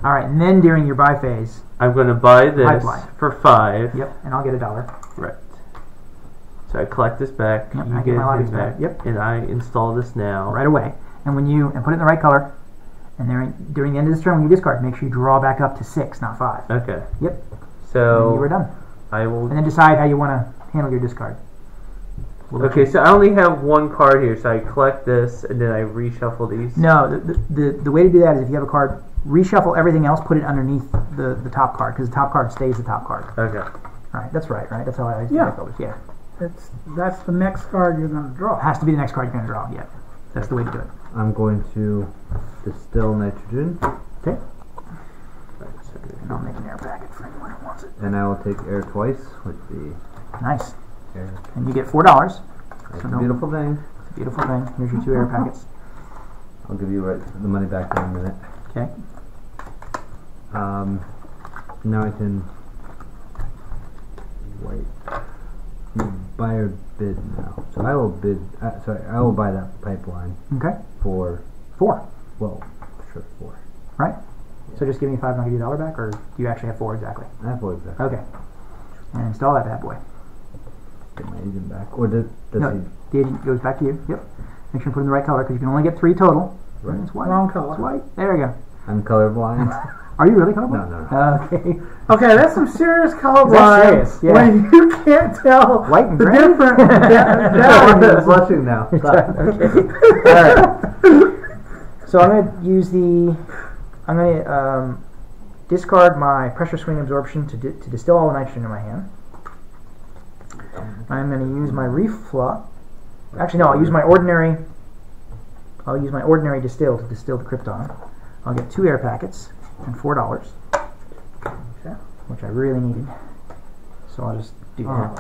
All right, and then during your buy phase, I'm gonna buy this Pipeline. for 5. yep, and I'll get $1. Right. So I collect this back. Yep, You I get get my his lobbies back. back. Yep. And I install this now. Right away. And put it in the right color. And then during the end of this turn, when you discard, make sure you draw back up to 6, not 5. Okay. Yep. And So you were done. I will. And then decide how you want to handle your discard. Okay, so I only have one card here, so I collect this and then I reshuffle these. No, the way to do that is if you have a card, reshuffle everything else, put it underneath the top card because the top card stays the top card. Okay. Right. That's right. That's how I use Yeah. deck builders. Yeah. That's the next card you're going to draw. It has to be the next card you're going to draw. Yeah. That's the way to do it. I'm going to distill nitrogen, Okay. And I'll make an air packet for anyone who wants it. and I will take air twice with the Nice. air. And you get $4. That's So a don't- beautiful thing. It's a beautiful thing. Here's your 2 air packets. I'll give you the money back in a minute. Okay. Now I can wait. Buy or bid now. So I will bid. I will buy that pipeline Okay. for 4. well, sure 4. Right. So just give me 5 and I'll give you $1 back, or do you actually have 4 exactly? I have 4 exactly. Okay. And install that bad boy. Get my agent back, or does No, he? the agent goes back to you. Yep. Make sure you put it in the right color because you can only get 3 total. Right. It's white. Wrong color. It's white. There we go. I'm colorblind. Are you really colorblind? No. Okay. Okay, that's some serious color That's serious, yeah. when you can't tell White and the gray? different I'm values. blushing now. Stop. Okay. All right. So I'm going to discard my pressure swing absorption to distill all the nitrogen in my hand. I'm going to use my reflux. Actually, no. I'll use my ordinary distill to distill the krypton. I'll get 2 air packets and $4, which I really needed. So I'll just do that.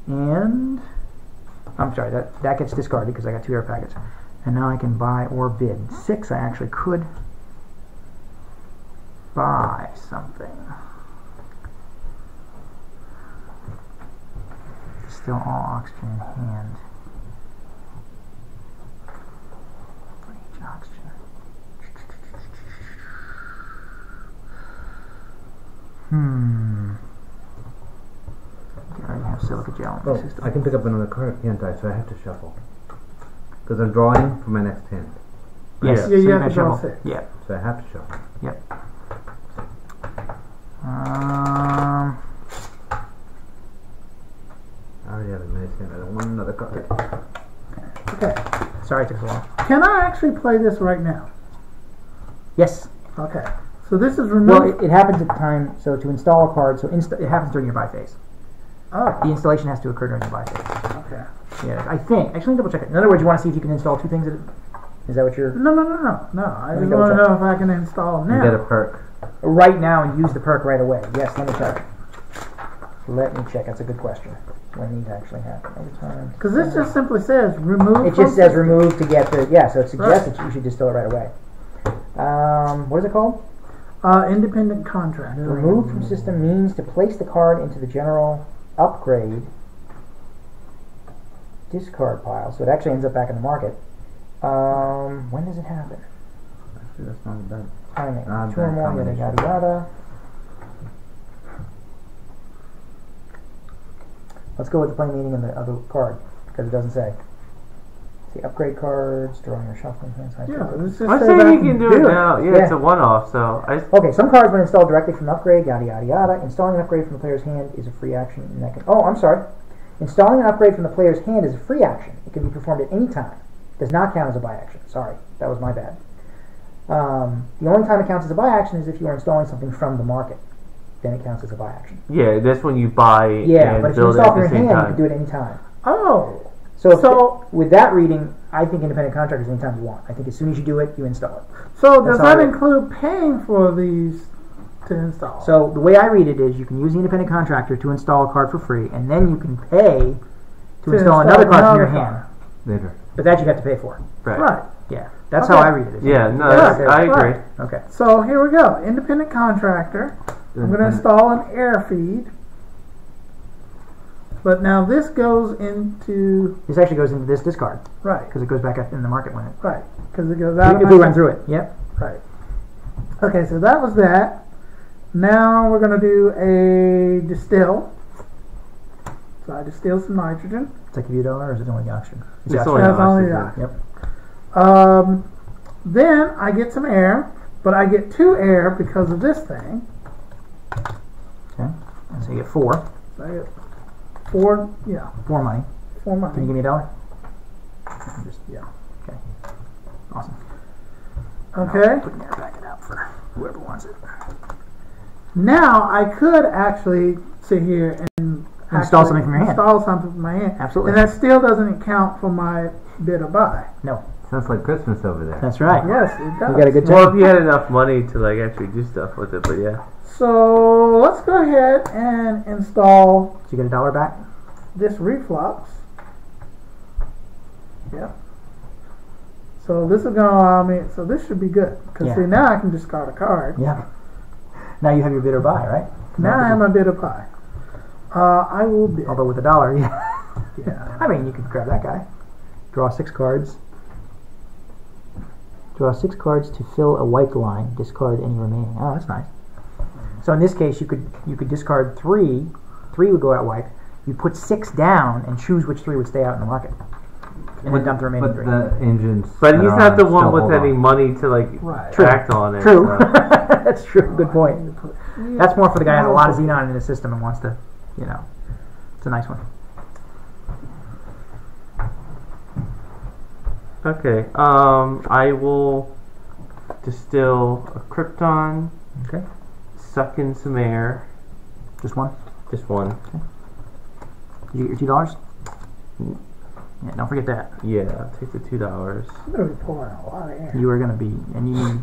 And I'm sorry, that gets discarded because I got 2 air packets. And now I can buy or bid. 6, I actually could buy something. Still all oxygen in hand. For each oxygen. I already have silica gel in my system. I can pick up another card, can't I? So I have to shuffle because I'm drawing for my next hand. Yes, Yeah. so Yeah, you you have gotta to draw shuffle. 6. Yeah. So I have to shuffle. Yep. I already have a nice hand. I don't want another card. Okay. Sorry it took so long. Can I actually play this right now? Yes. Okay. So this is Well, removed. it happens at the time. So to install a card, it happens during your buy phase. Oh, The installation has to occur during your buy phase. okay. Yeah, I think. Actually, double check it. In other words, you want to see if you can install 2 things at a. Is that what you're No. I Let just me want double to check. know if I can install them You get a now. perk. right now and use the perk right away? Yes. Let me check. Let me check. That's a good question. When these actually happen over time. Because this just simply says remove. It from just says system. remove to get the so it suggests Right. that you should distill it right away. What is it called? Independent contractor. Remove from system means to place the card into the general upgrade discard pile, so it actually ends up back in the market. When does it happen? Actually, that's not bad. Timing. Not 2 or bad more, yada combination. yada yada. Let's go with the plain meaning of the other card, because it doesn't say. See, upgrade cards, drawing or shuffling hands. Yeah, let's just I'm say saying that you can do it now. Yeah, Yeah. it's a one-off. So Okay, some cards when installed directly from upgrade, yada yada yada. Installing an upgrade from the player's hand is a free action, and that can. Oh, I'm sorry. Installing an upgrade from the player's hand is a free action. It can be performed at any time. Does not count as a buy action. Sorry, that was my bad. The only time it counts as a buy action is if you are installing something from the market. Then it counts as a buy action. yeah, that's when you buy Yeah, and but if you build it install at from the your same hand, you time. can do it any time. Oh, So with that reading, I think independent contractors anytime you want. I think as soon as you do it, you install it. so That's does how that I- include paying for these to install? So the way I read it is you can use the independent contractor to install a card for free, and then you can pay to install another card from your another hand. Later. But that you have to pay for. Right. Yeah, that's Okay. how I read it. Yeah, no, Yeah, I agree. right. Okay. So here we go. Independent contractor. I'm going to install an air feed. But now this goes into This actually goes into this discard right, because it goes back up in the market when it. right, because it goes out. If we run through it, yep. Right. Okay, so that was that. Now we're going to do a distill. So I distill some nitrogen. Does that give you $1 or is it only the oxygen? It's the only That's only oxygen. that. Yep. Then I get some air, but I get 2 air because of this thing. Okay. And so you get 4. So I get 4, yeah, 4 money. 4 Can you money. give me $1? Just, Yeah. Okay. Awesome. Okay. Put an air packet out for whoever wants it. Now I could actually sit here and Install actually something from your hand. Install something from my hand. Absolutely. And that still doesn't count for my bid of buy. No. Sounds like Christmas over there. That's right. Yes, it does. You got a good Well, time. if you had enough money to like actually do stuff with it, but yeah. So let's go ahead and install So you get $1 back? this reflux. Yep. So this is going to allow me, so this should be good. Because Yeah. see, now I can discard a card. Yeah. Now you have your bid or buy, right? Now I have my bid of buy. I will bid. Although with $1, yeah. Yeah. I mean, you could grab that guy. Draw 6 cards. Draw 6 cards to fill a white line. Discard any remaining. Oh, that's nice. So in this case, you could discard 3. 3 would go out white. You put 6 down and choose which 3 would stay out in the market, and then dump the remaining But 3. the engines. But that he's are not on the one still with hold any on. money to like Right. act on it. True. so. That's true. Good point. That's more for the guy who has a lot of xenon in his system and wants to, it's a nice one. Okay. I will distill a krypton, Okay. suck in some air. Just one. Just one. Did you get your $2? Yeah, don't forget that. Yeah, I'll take the $2. I'm going to be pouring a lot of air. You are going to be, and you.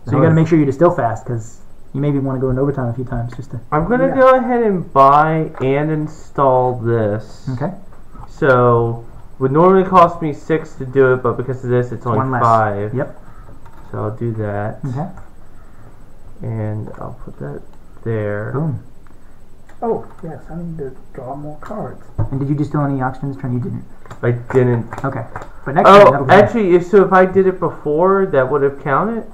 So you got to make sure you distill fast because you maybe want to go into overtime a few times just to. I'm gonna Yeah. go ahead and buy and install this. Okay. So would normally cost me 6 to do it, but because of this, it's only One less. 5. Yep. So I'll do that, Okay. and I'll put that there. Boom. Oh, yes, I need to draw more cards. And did you distill any oxygen this turn? You didn't. I didn't. Okay. But next turn, that'll Oh, be actually, if I did it before, that would have counted.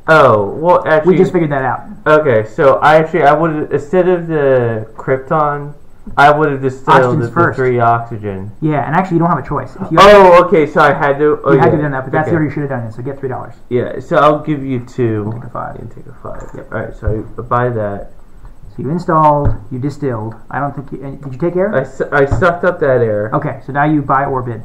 Oh, well, actually, we just figured that out. okay. So I would, instead of the krypton, I would have distilled Oxygen's the first. 3 oxygen. Yeah, and actually you don't have a choice. If you Oh, okay. So I had to. Oh, you had yeah. to do that, but that's okay. the order you should have done it. So get $3. Yeah. So I'll give you 2. Take a 5. And take a 5. Yep. All right. So I buy that. So you installed, you distilled. I don't think you. Did you take air? I sucked up that air. Okay, so now you buy or bid.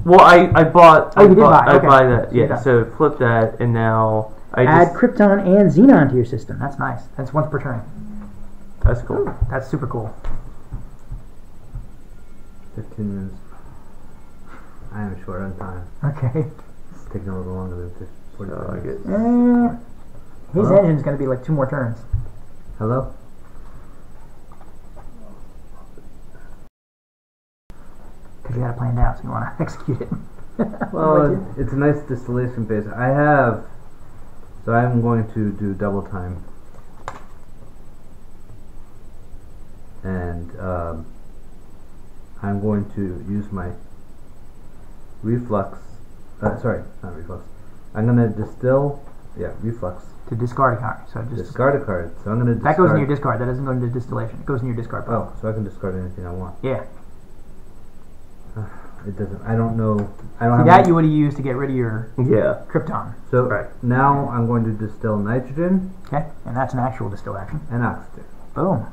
Well, I bought. Oh, you did buy, I okay. buy that. So you're Yeah. done. So flip that, and now I Add just. krypton and xenon to your system. That's nice. That's once per turn. That's cool. That's super cool. 15 minutes. I am short on time. Okay. It's taking a little longer than 45 So I minutes. get. His Hello? engine's going to be like 2 more turns. Hello? Because you got it planned out, so you want to execute it. Well, it's a nice distillation phase. So I'm going to do double time. And I'm going to use my reflux. Sorry, not reflux. I'm going to distill. Yeah, reflux. To discard a card. So just Discard a card. So I'm going to discard. that goes in your discard. That doesn't go into distillation. It goes in your discard pile. Oh, so I can discard anything I want. Yeah. It doesn't. I don't know. I don't See, have that you would have used to get rid of your Yeah. krypton. So Right. now I'm going to distill nitrogen Okay, and that's an actual distill action. and oxygen. Boom,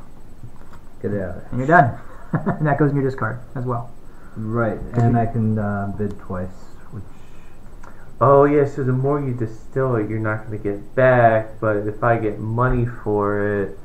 Get it out of there. and you're done. And that goes in your discard as well. Right, and I can bid twice, which Oh yeah, so the more you distill it, you're not going to get back. But if I get money for it,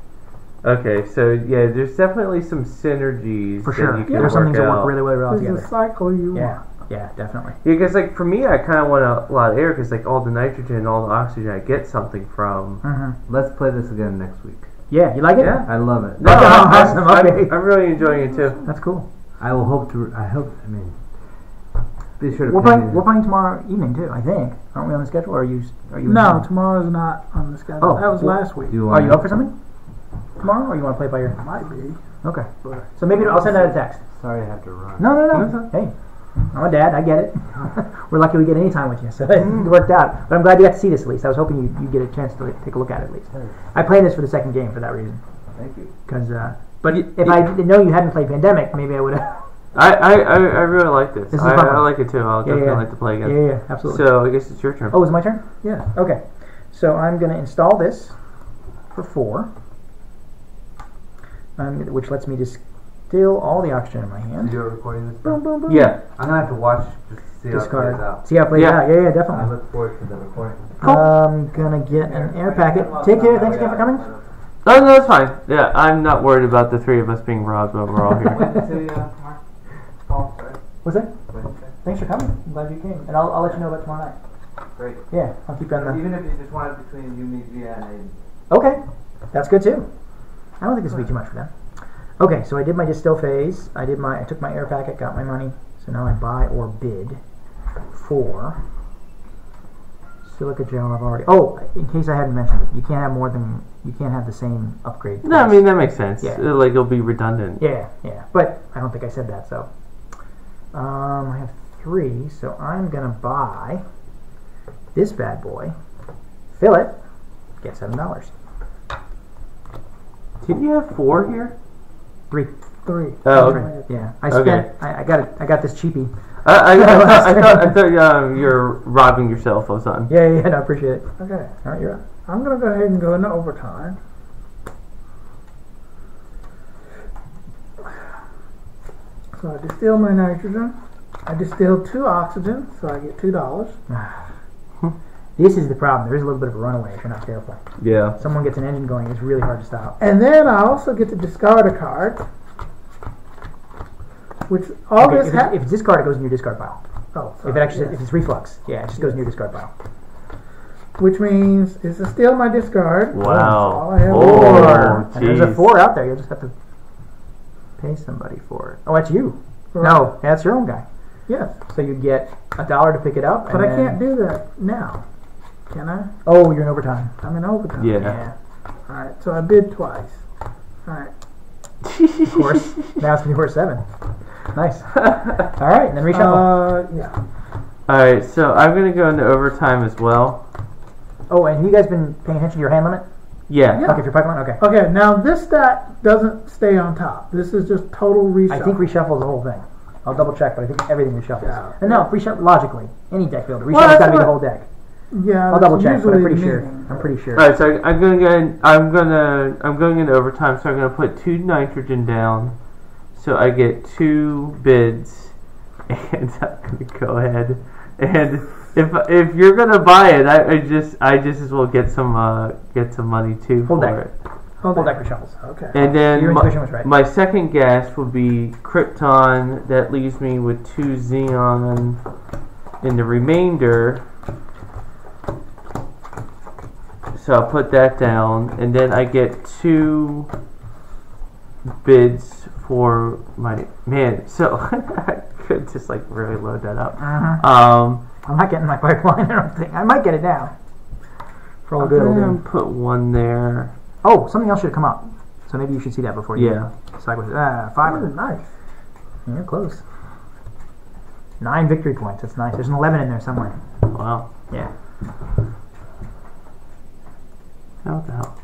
okay. So yeah, there's definitely some synergies For that sure. you can There's some things that work work out. really, really well There's together. a cycle you Yeah, want. yeah, definitely. Yeah, because like for me, I kind of want a lot of air because like all the nitrogen, all the oxygen, I get something from. Mm-hmm. let's play this again next week. Yeah, you like it? Yeah. I love it. No, Awesome, I'm okay. really enjoying it too. That's cool. I will hope to. I hope. I mean, be sure to. We're pay playing. me. We're playing tomorrow evening too. I think. Aren't we on the schedule? Or are you? Are you? No, tomorrow's not on the schedule. Oh, that was well, last week. Do you Are want you up for something tomorrow, or you want to play by your? Might be. Okay. So maybe I'll send out a text. Sorry, I have to run. No, no, That's no. Hey, I'm a dad. I get it. We're lucky we get any time with you, so it worked out. But I'm glad you got to see this at least. I was hoping you get a chance to take a look at it at least. I played this for the second game for that reason. Thank you. Because, but if I didn't know you hadn't played Pandemic, maybe I would have. I really like this. This is I fun. like it too. I'll definitely like to play Yeah, again. yeah, absolutely. So I guess it's your turn. Oh, is it my turn? Yeah. Okay. So I'm going to install this for 4, which lets me distill all the oxygen in my hand. You're recording this. Boom, boom, boom. Yeah. I'm gonna have to watch just to see how it Discard. plays out. See how it plays Yeah. out. Yeah, I definitely. look forward to the recording. I'm going to get an air packet. Take care. Thanks again for coming. Oh, no, it's fine. Yeah, I'm not worried about the three of us being robbed, but we're all here. What's that? Thanks for coming. I'm glad you came. And I'll let you know about tomorrow night. Great. Yeah, I'll keep you on the... Even if you just want it between you, me, Gia, and Aiden. Okay, that's good too. I don't think this will be too much for them. Okay, so I did my distill phase. I took my air packet, got my money. So now I buy or bid for silica gel. I've already. Oh, in case I hadn't mentioned it, you can't have more than you can't have the same upgrade. No, I twice. mean, that makes sense. Yeah. Like, it'll be redundant. Yeah, yeah. But I don't think I said that. So I have 3. So I'm gonna buy this bad boy, fill it, get $7. Didn't you have 4 here? 3. 3. Oh, okay. Yeah, I spent. Okay. I got it. I got this cheapie. I thought you're robbing yourself or something. Yeah, no, I appreciate it. Okay. All right, you're up. I'm going to go ahead and go into overtime. So I distill my nitrogen. I distill 2 oxygen, so I get $2. This is the problem. There is a little bit of a runaway if you're not careful. Yeah. Someone gets an engine going, it's really hard to stop. And then I also get to discard a card, which all Okay, this if it's discard, it goes in your discard pile. oh, If sorry, it actually, yes. if it's reflux, yeah, it just goes in your discard pile. Which means it's to steal my discard. Wow. That's all I have. Oh, And there's a jeez. 4 out there. You'll just have to pay somebody for it. Oh, that's you. Right. No, that's your own guy. Yes, So you get $1 to pick it up. but and I then- can't do that now. Can I? Oh, you're in overtime. I'm in overtime. Yeah. All right, so I bid twice. All right. Of course. Now it's going to be worth 7. Nice. All right, and then reshuffle. Yeah. Alright, so I'm going to go into overtime as well. Oh, and you guys been paying attention to your hand limit? Yeah. Yeah. Okay, if your pipeline? Okay. Okay, now this stack doesn't stay on top. This is just total reshuffle. I think reshuffle the whole thing. I'll double check, but I think everything reshuffles. Yeah. And no, reshuffle logically. Any deck builder. Well, Reshuffle's that's got to be the what- whole deck. Yeah, I'll double that's check, but I'm usually pretty sure. meaning. I'm pretty sure. Alright, so I'm going into overtime, so I'm gonna put 2 nitrogen down. So I get 2 bids, and I'm gonna go ahead and if you're gonna buy it, I just as well get some money too Full for deck. it. Full deck reshuffles. Okay. And then Your intuition was right. my second gas will be Krypton. That leaves me with 2 Xenon in the remainder. So I'll put that down, and then I get 2 bids for my So I could just like really load that up. I'm not getting my pipeline. I don't think I might get it now. For all the good it'll do. Put 1 there. Oh, something else should come up. So maybe you should see that before you. Yeah. So I go, 5. Oh, nice. You're close. 9 victory points. That's nice. There's an 11 in there somewhere. Wow. Yeah. What the hell?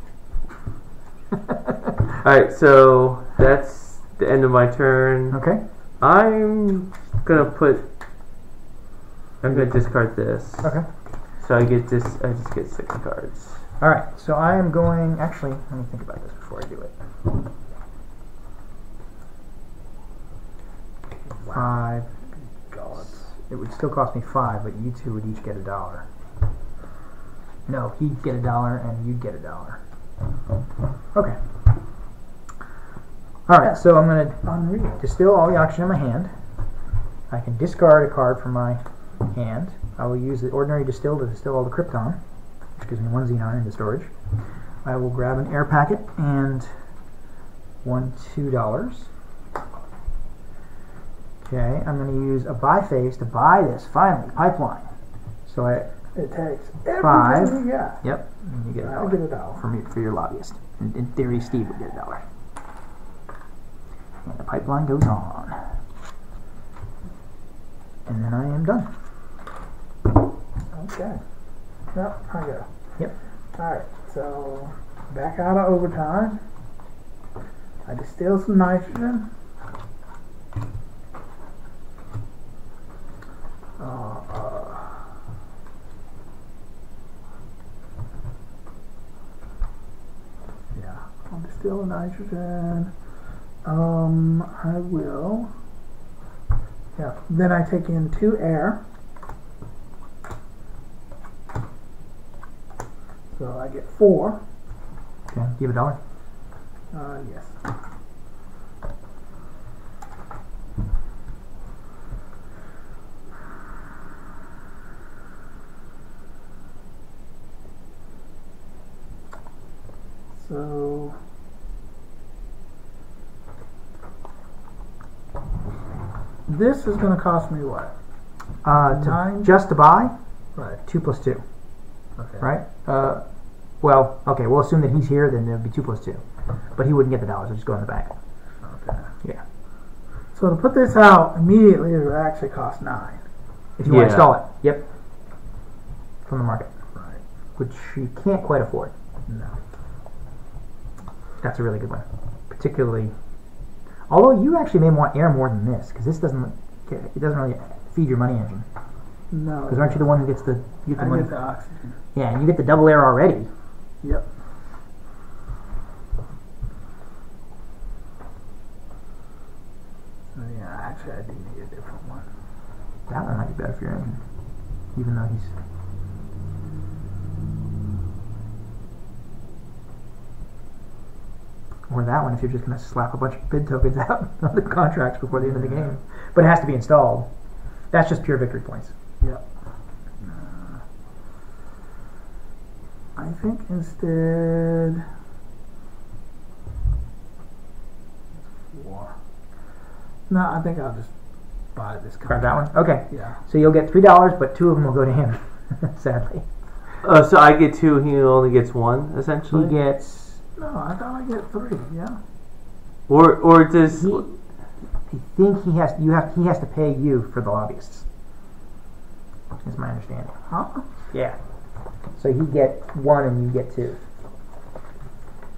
Alright, so that's the end of my turn. Okay. I'm gonna discard this. Okay. So I just get 6 cards. Alright, so I am going... Actually, let me think about this before I do it. 5. It would still cost me 5, but you two would each get $1. No, he'd get $1 and you'd get $1. Okay. Alright, so I'm going to distill all the oxygen in my hand. I can discard a card from my hand. I will use the ordinary distill to distill all the krypton, which gives me 1 xenon into storage. I will grab an air packet and $1 $2. Okay, I'm going to use a buy phase to buy this, finally, pipeline. So it takes 5. everything you got. Yep, and you get I get $1. for your lobbyist. In theory, Steve would get $1. And the pipeline goes on. And then I am done. Okay. Yep, I go. Yep. Alright, so back out of overtime. I distill some nitrogen. Yeah, I'll distill the nitrogen. I will. Yeah, then I take in 2 air. So I get 4. Okay, give $1. Yes. So this is going to cost me what? Just to buy, Right. 2 plus 2. Okay. Right? Well, okay, we'll assume that he's here, then it'll be 2 plus 2. But he wouldn't get the $1, it'll just go in the bank. Okay. Yeah. So to put this out immediately, it would actually cost 9. If you want to Yeah. install it. Yep. From the market. Right. Which you can't quite afford. No. That's a really good one. Particularly, although you actually may want air more than this, because this doesn't really feed your money engine. No. Because aren't you the one who gets the... You I get the oxygen. Yeah, and you get the double air already. Yep. So yeah, actually I do need a different one. That one might be better for your engine. Even though he's... Or that one if you're just going to slap a bunch of bid tokens out on the contracts before the end of the game. But it has to be installed. That's just pure victory points. Yep. I think instead 4. No, I think I'll just buy this. Grab that one? Okay. Yeah. So you'll get $3, but 2 of them will go to him, sadly. Oh, so I get 2, he only gets 1, essentially? He gets... No, I thought I get 3. Yeah. Or does... I think he has to pay you for the lobbyists. Is my understanding. Huh? Yeah. So he get 1 and you get 2.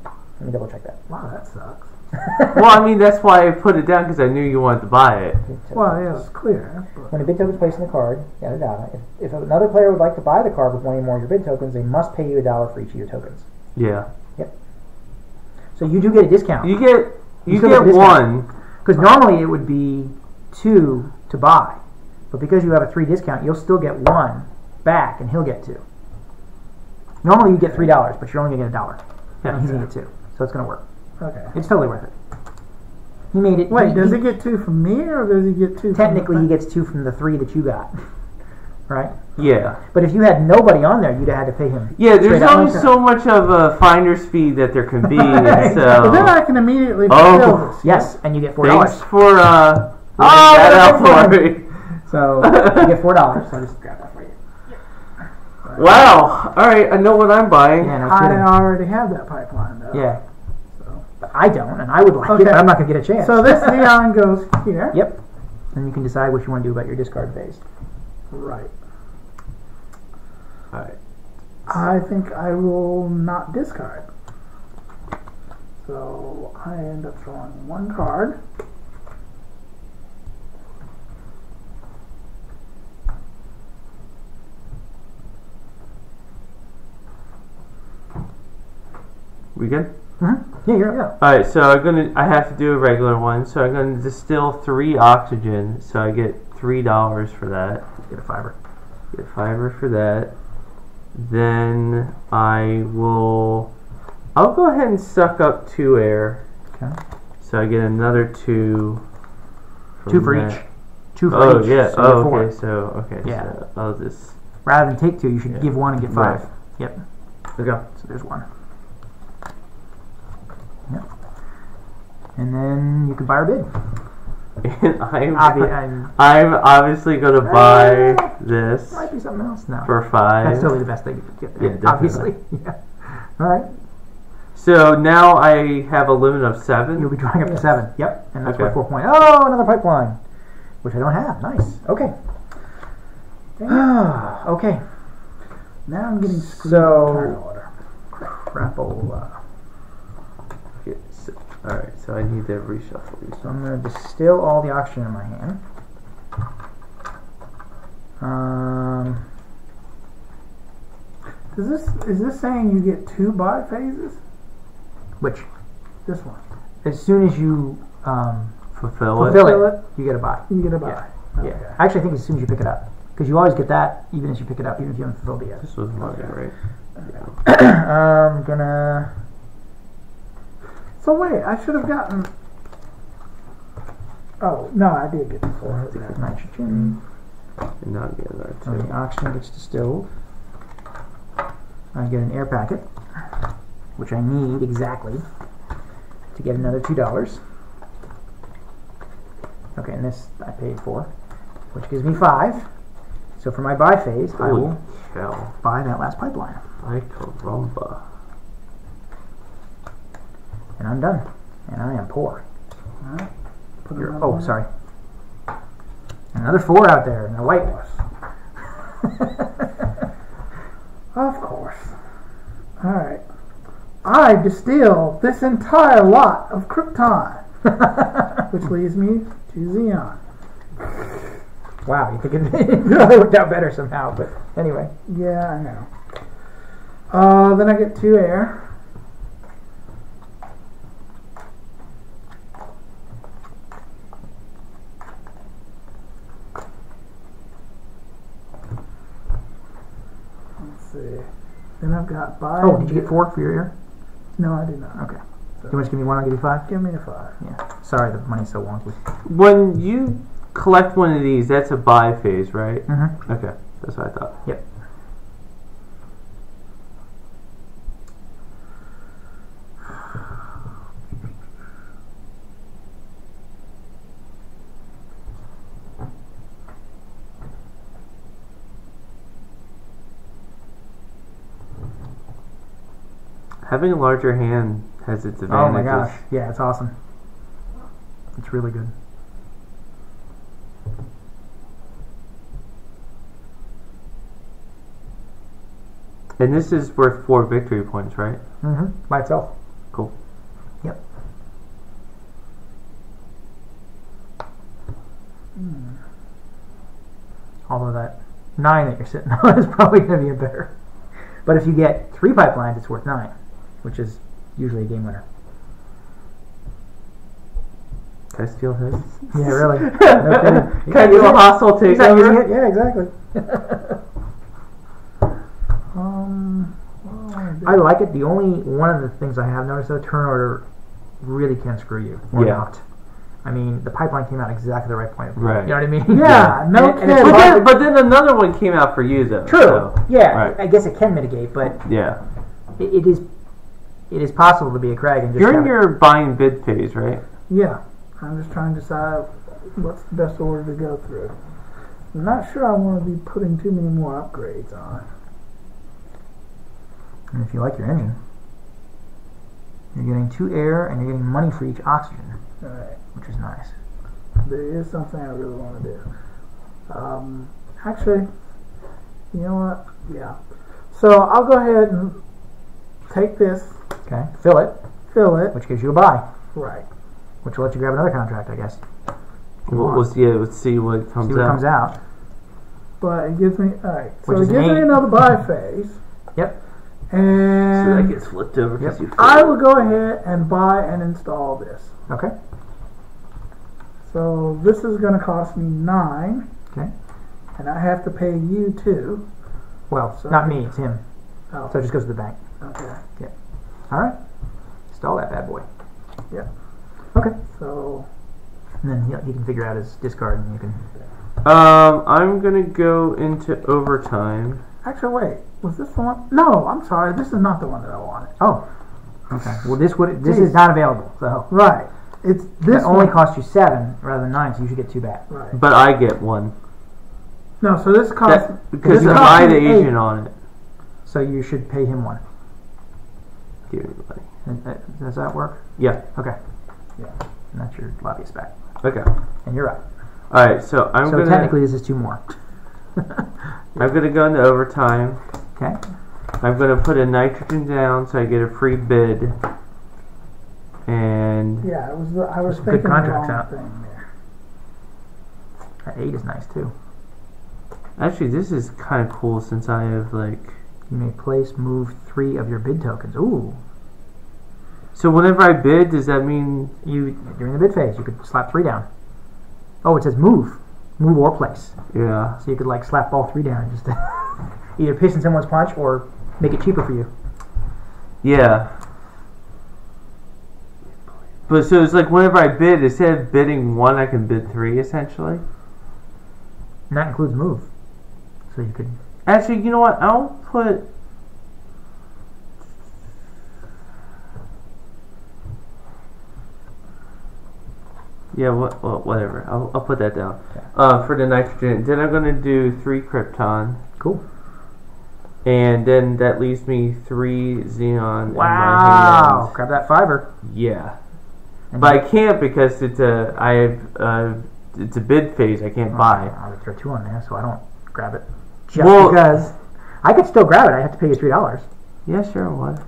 Let me double check that. Wow, that sucks. Well, I mean, that's why I put it down, because I knew you wanted to buy it. Well, yeah, it's clear. But When a bid token is placed in the card, yada yada. If another player would like to buy the card with 1 or more of your bid tokens, they must pay you $1 for each of your tokens. Yeah. Yep. So you do get a discount. You get still get a discount. 1. Because normally it would be 2 to buy. But because you have a 3 discount, you'll still get 1 back and he'll get 2. Normally you get $3, but you're only going to get $1. And he's going to get 2. So it's going to work. okay. It's totally worth it. He made it. Wait, does he get 2 from me or does he get 2? Technically, he from gets 2 from the 3 that you got. Right? Yeah. But if you had nobody on there, you'd have had to pay him. Yeah, there's straight out. only so much of a finder's fee that there can be, and But then so... I can immediately Oh. fulfill this. Yes, and you get $4. Thanks for, laying that that's out for fine. me. So you get $4. So just grab that for you. Wow. Alright, I know what I'm buying. Yeah, no I kidding. already have that pipeline though. Yeah. So. I don't, and I would like it, Okay. but I'm not going to get a chance. So this Xenon goes here. Yep. And you can decide what you want to do about your discard phase. Right. Alright. I think I will not discard. So I end up drawing one card. We good? Mm-hmm. Yeah, yeah. Alright, so I have to do a regular one, so I'm gonna distill 3 oxygen, so I get $3 for that. Get a fiver. Get a fiver for that. Then I'll go ahead and suck up 2 air. Okay. So I get another 2. 2 for that. each. 2 for Oh each. yeah. So you get 4. Okay. So Yeah. So I'll just Rather than take 2, you should Yeah. give 1 and get 5. Right. Yep. there we go. So there's 1. Yep. And then you can buy our bid. And I'm I'm obviously gonna buy this might be something else now. for 5. That's totally the best thing you could get there. Yeah, definitely. Obviously. Yeah. All right. So now I have a limit of 7. You'll be drawing up to Yes. 7. Yep. And that's Okay. why 4 point. Oh, another pipeline, which I don't have. Nice. Okay. Okay. Now I'm getting screwed So- in turn order. Crapola. Okay, so, alright, so I need to reshuffle these. So I'm going to distill all the oxygen in my hand. Is this saying you get 2 buy phases? Which, This one. as soon as you Fulfill fulfill it. it, you get a buy. You get a buy. Yeah. Okay. Yeah. Actually, I think as soon as you pick it up, because you always get that even as you pick it up, even if you haven't fulfilled it yet. This was mine, right? I'm gonna. So wait, I should have gotten. Oh no, I did get the 4. Take the nitrogen. And now get another So the 2. oxygen gets distilled. I get an air packet, which I need exactly to get another $2. Okay, and this I paid for, which gives me 5. So for my buy phase, I Holy will cow. buy that last pipeline, Ay caramba. and I'm done. And I am poor. Alright. Put You're, another oh, one. sorry. Another 4 out there, and a white one. Of course. Alright. I distill this entire lot of krypton, which leads me to Xenon. Wow, you think it worked out better somehow, but anyway. Yeah, I know. Then I get 2 air. Let's see. Then I've got buy. Oh, did you get 4 for your ear? No, I did not. Okay. You want to give me 1, I'll give you 5? Give me a 5. Yeah. Sorry, the money's so wonky. When you collect one of these, that's a buy phase, right? Mm-hmm. Okay, that's what I thought. Yep. Having a larger hand has its advantages. Oh my gosh. Yeah, it's awesome. It's really good. And this is worth 4 victory points, right? Mm-hmm. By itself. Cool. Yep. Although that 9 that you're sitting on is probably going to be a better. But if you get 3 pipelines, it's worth 9, which is usually a game winner. Can I steal his? Yeah, really. No kidding. Can I do a hostile He's not using takeover? it? Yeah, exactly. I like it. The only one of the things I have noticed though, turn order really can screw you or Yeah. not. I mean, the pipeline came out exactly the right point. Right. You know what I mean? Yeah, no And it's kidding. hard But then another one came out for you, though. True. So, Yeah. Right. I guess it can mitigate, but Yeah. it is possible to be a crag and just You're in have it. your buying bid phase, right? Yeah, I'm just trying to decide what's the best order to go through. I'm not sure I want to be putting too many more upgrades on. And if you like your engine, You're getting 2 air, and you're getting money for each oxygen, Alright. which is nice. There is something I really want to do. Actually, you know what? Yeah. So I'll go ahead and take this, Okay, fill it, fill it. which gives you a buy, Right. which will let you grab another contract, I guess. Let's see what comes See what out. comes out. But it gives me, alright. So Which it is gives an me 8. another buy phase. Yep. So that And gets flipped over because Yep. you. I will go ahead and buy and install this. Okay. So this is going to cost me 9. Okay. And I have to pay you 2. Well, So- not me, it's him. Oh, So it just goes to the bank. okay. All right. Install that bad boy. Yeah. Okay. So And then he can figure out his discard, and you can. I'm gonna go into overtime. actually, wait. Was this the one? No, I'm sorry. This is not the one that I wanted. Oh. Okay. Well, this Jeez. is not available. So Right. It's this that only one. costs you 7 rather than 9, so you should get 2 back. Right. But I get one. No, so this costs. Because this you costs buy me the 8. agent on it. So you should pay him 1. Give me the money. Does that work? Yeah. Okay. Yeah. And that's your lobbyist back. Okay. And you're up. Alright, so I'm So gonna technically, this is 2 more. I'm gonna go into overtime. Okay. I'm gonna put a nitrogen down so I get a free bid. And Yeah, it was. I was Some good thinking the contracts wrong out. thing there. That 8 is nice too. actually this is kinda cool since I have like You may place, move 3 of your bid tokens. Ooh. so whenever I bid, does that mean You during the bid phase, you could slap 3 down. Oh, it says move or place. yeah. So you could like slap all 3 down and just either piss in someone's punch or make it cheaper for you. Yeah. But so it's like whenever I bid, instead of bidding 1 I can bid 3 essentially. And that includes move. So you could. Actually, you know what? I'll put. Yeah, whatever. I'll put that down. Okay. For the nitrogen. Then I'm gonna do 3 krypton, Cool. and then that leaves me 3 xenon. Wow. In my hands. Grab that 5er. Yeah, And but I can't because it's a bid phase. I can't buy. I would throw 2 on there, so I don't grab it. Just Well- because I could still grab it. I have to pay you $3. Yeah, sure. What?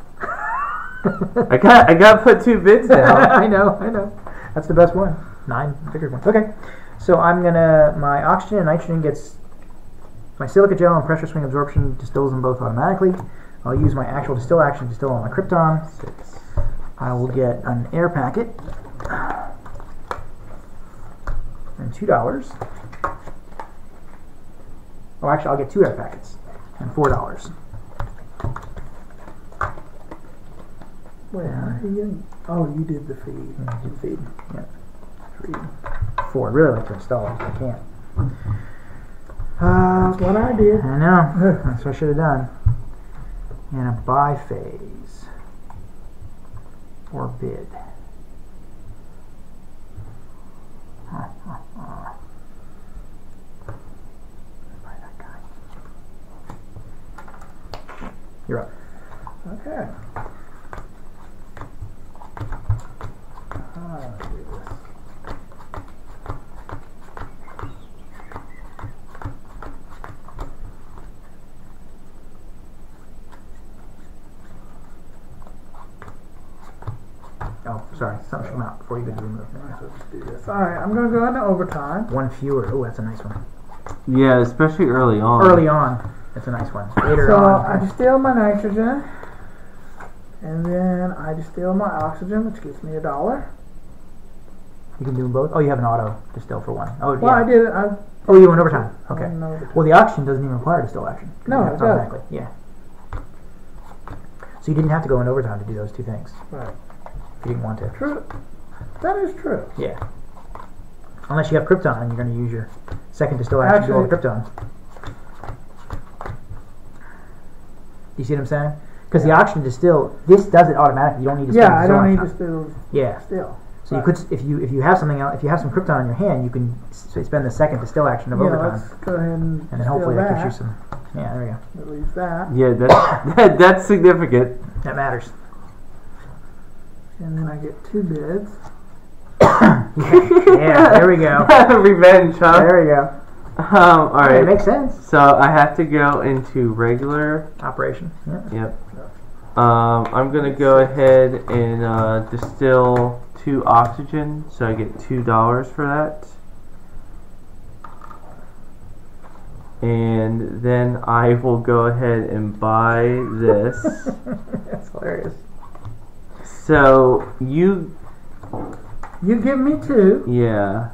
I got to put 2 bids down. I know. That's the best one. 9-figure one. Okay. So I'm gonna my oxygen and nitrogen gets my silica gel and pressure swing absorption distills them both automatically. I'll use my actual distill action to distill on my krypton. 6. I will get an air packet and $2. Oh, actually, I'll get 2 air packets and $4. Wait, how are you getting? Oh, you did the feed. Yeah, do the feed. Yeah. 3, 4. I'd really like to install it, but I can't. That's what I did. I know. That's what I should have done. And a buy phase. Or bid. Buy that guy. You're up. Okay. Let's do this. Oh, sorry. Something came out before you could remove Let's it. just do this. All right, I'm gonna go into overtime. 1 fewer. Oh, that's a nice one. Yeah, especially early on. Early on. That's a nice one. Later So on. I distill my nitrogen, and then I distill my oxygen, which gives me $1. You can do them both. Oh, you have an auto distill for 1. Oh, Well, yeah. I did it. I Oh, you went overtime. Okay. went overtime. Well, the oxygen doesn't even require distill action. No, Yeah, it it's doesn't. automatically. Yeah. So you didn't have to go in overtime to do those 2 things Right. if you didn't want to. True. That is true. Yeah. Unless you have krypton and you're going to use your second distill action to do all the krypton. You see what I'm saying? Because the oxygen distill, this does it automatically. You don't need to Yeah, I distill don't need action. to still. Yeah. Still. So you could, if you have something else, if you have some krypton in your hand, you can spend the second distill action of Yeah, overtime, let's go ahead and and then hopefully distill that gives you some. Yeah, there we go. Release that. Yeah, that's significant. That matters. And then I get 2 bids. Yeah, there we go. Revenge, huh? There we go. All right. It makes sense. So I have to go into regular. Operation. Yeah. Yep. I'm gonna go ahead and distill 2 oxygen, so I get $2 for that. And then I will go ahead and buy this. That's hilarious. So you give me 2. Yeah.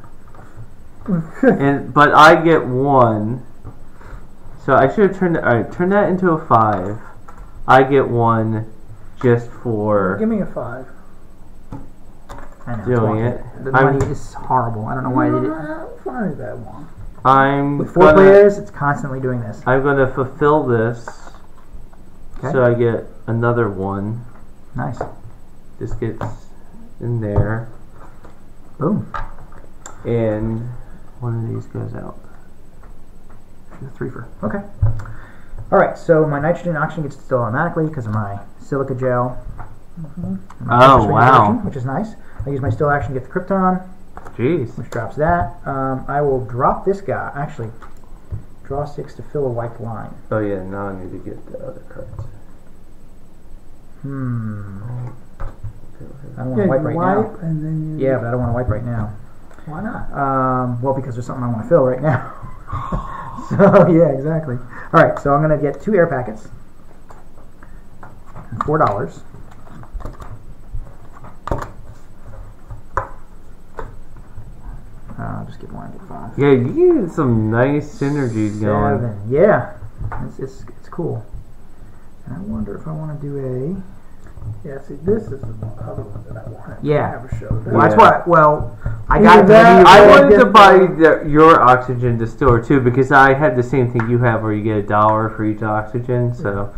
But I get 1. So I should have turned it. Alright, turn that into a 5. I get 1 just for Give me a 5. I know, doing it's it. wonky. The money is horrible. I don't know why I did it. I'm fine with that one. With 4 players, it's constantly doing this. I'm gonna fulfill this. Okay. So I get another 1. Nice. This gets in there. Boom. And one of these goes out. 3 for. Okay. Alright, so my nitrogen oxygen gets distilled automatically because of my silica gel. My Oh, pressure wow. reduction, which is nice. I use my still action to get the krypton, Jeez. which drops that. I will drop this guy. Actually, draw 6 to fill a white line. Oh yeah, now I need to get the other cards. I don't want to wipe right now. And then you Yeah, but I don't want to wipe right now. Why not? Well, because there's something I want to fill right now. So, yeah, exactly. Alright, so I'm going to get 2 air packets. And $4. I'll just get 1 and get 5. Yeah, you get some nice synergies going. 7. Yeah. It's cool. And I wonder if I want to do a... Yeah, see, this is the other one that I wanted. Yeah. I never showed that. Well, that's what... Well, I Either got that- I wanted to get buy your oxygen distiller too because I had the same thing you have where you get $1 for each oxygen. So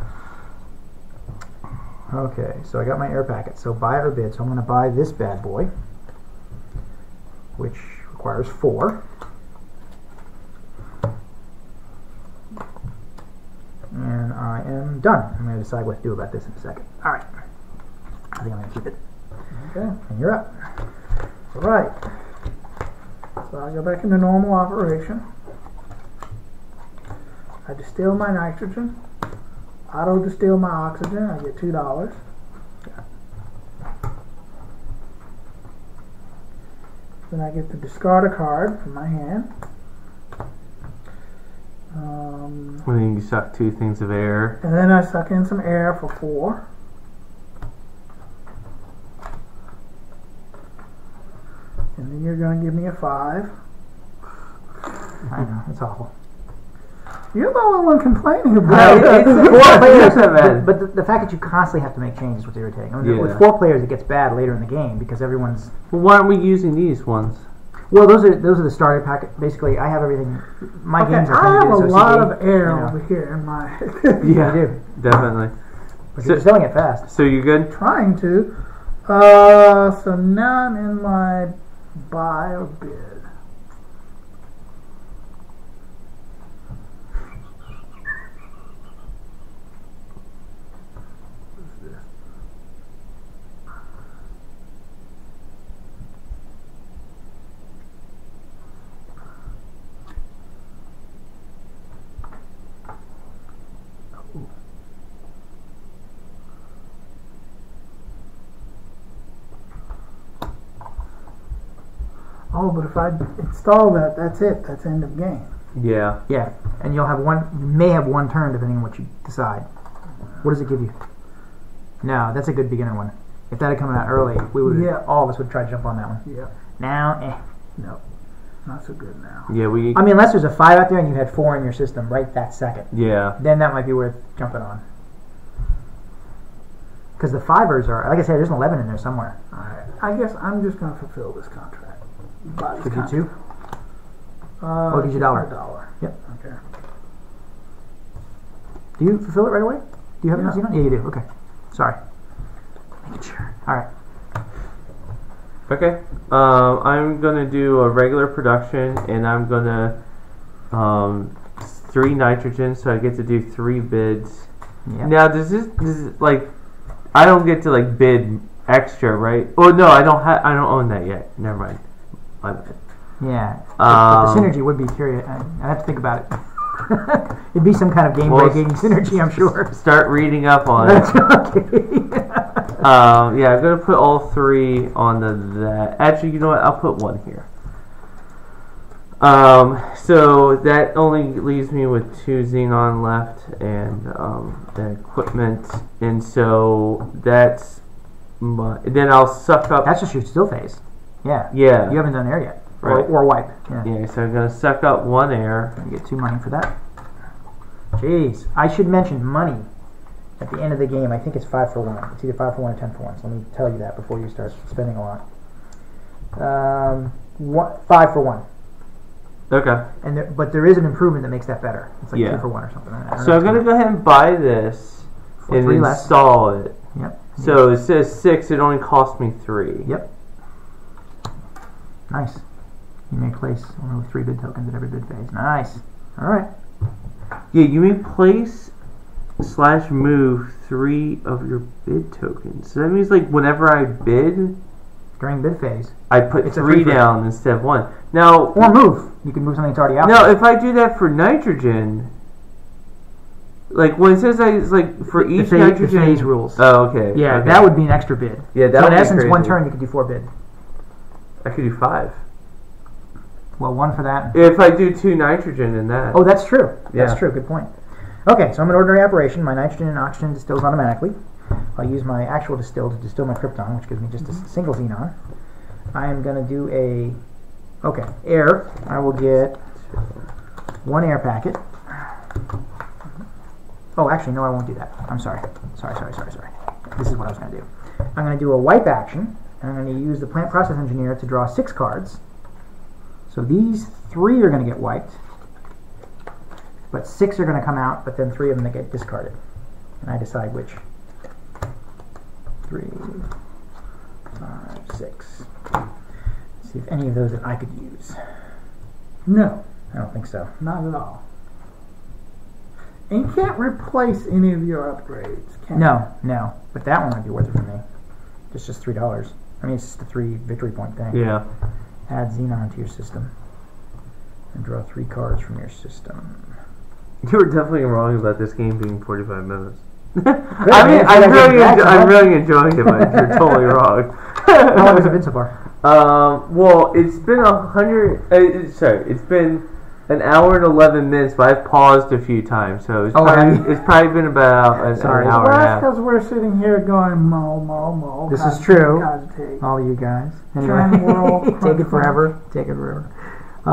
Okay, so I got my air packet. So buy or bid. So I'm going to buy this bad boy, which requires 4. And I am done. I'm going to decide what to do about this in a second. Alright. I think I'm going to keep it. Okay. And you're up. Alright. So I go back into normal operation. I distill my nitrogen. Auto distill my oxygen. I get $2. Then I get to discard a card from my hand. when you suck 2 things of air. And then I suck in some air for 4. And then you're going to give me a 5. I know, it's awful. You're the only one complaining about It's it. 4 players, But the fact that you constantly have to make changes is what's irritating. I mean, Yeah. With 4 players, it gets bad later in the game because everyone's... Well, why aren't we using these ones? Well, those are the starter packet. Basically, I have everything. My Okay, games are I have a OCD, lot of air you know. over here in my Yeah, you do. Definitely. But So- you're selling it fast. So you good? trying to. So now I'm in my buy or bid. Oh, but if I install that, that's it. That's end of game. Yeah. Yeah, and you'll have one. You may have 1 turn depending on what you decide. What does it give you? No, that's a good beginner one. If that had come out early, we would. Yeah. All of us would try to jump on that one. Yeah. Now, No, not so good now. Yeah, we. I mean, unless there's a 5 out there and you had 4 in your system right that second, Yeah. then that might be worth jumping on. Because the 5ers are, like I said, there's an 11 in there somewhere. All right. I guess I'm just going to fulfill this contract. Buy this Give you contract. 2. Oh, it gives you $1. $1. Yep. Okay. Do you fulfill it right away? Do you have Yeah. enough Xenon? Yeah, you do. Okay. Sorry. Making sure. All right. Okay. I'm gonna do a regular production, and I'm gonna 3 nitrogen, so I get to do 3 bids. Yeah. Now, does this like I don't get to like bid extra, right? Oh no, I don't own that yet. Never mind. My bad. Yeah. But the synergy would be curious. I have to think about it. It'd be some kind of game-breaking synergy, I'm sure. Start reading up on it. Okay. Yeah, I'm gonna put all 3 on that. Actually, you know what? I'll put 1 here. So that only leaves me with 2 Xenon left and the equipment, and so that's then I'll suck up. That's just your still phase. Yeah. Yeah. You haven't done air yet. Right. Or wipe. Yeah. Yeah, so I'm gonna suck up 1 air. You get 2 money for that. Jeez. I should mention money at the end of the game. I think it's 5 for 1. It's either 5 for 1 or 10 for 1. So let me tell you that before you start spending a lot. 5 for 1. Okay. But there is an improvement that makes that better. It's like 2 for 1 or something. So I'm gonna go ahead and buy this for and 3 less. install it. Yep. So it says 6. It only cost me 3. Yep. Nice. You may place one of the 3 bid tokens at every bid phase. Nice. All right. Yeah, you may place / move 3 of your bid tokens. So that means like whenever I bid During bid phase. I put It's a 3 3 down instead of 1. Now, or move. You can move something that's already out. now if I do that for nitrogen, like when it says it's like for each nitrogen, the phase rules. Oh, okay. Yeah, okay. that would be an extra bid. Yeah, that so would in be essence, crazy. 1 turn you could do 4 bid. I could do 5. Well, 1 for that. If I do 2 nitrogen in that. Oh, that's true. Yeah. That's true. Good point. Okay, so I'm an ordinary operation. My nitrogen and oxygen distills automatically. I'll use my actual distill to distill my krypton, which gives me just a single xenon. I am going to do air. I will get 1 air packet. Oh, actually, no, I won't do that. I'm sorry. Sorry. This is what I was going to do. I'm going to do a wipe action, and I'm going to use the plant process engineer to draw 6 cards. So these 3 are going to get wiped, but 6 are going to come out, but then 3 of them that get discarded. And I decide which. 3, 5, 6. See if any of those that I could use. No, I don't think so. not at all. And you can't replace any of your upgrades, can No. But that one would be worth it for me. It's just $3. I mean, it's just a 3 victory point thing. Yeah. Add Xenon to your system. And draw 3 cards from your system. You were definitely wrong about this game being 45 minutes. I mean, I'm really enjoying it, but you're totally wrong. How long has it been so far? Well, it's been 100. It's been an hour and 11 minutes, but I've paused a few times, so it's probably been about an hour and a Well, that's half. because we're sitting here going, mo. This is true. Cogitate. All you guys. Trying to roll. Take it forever. You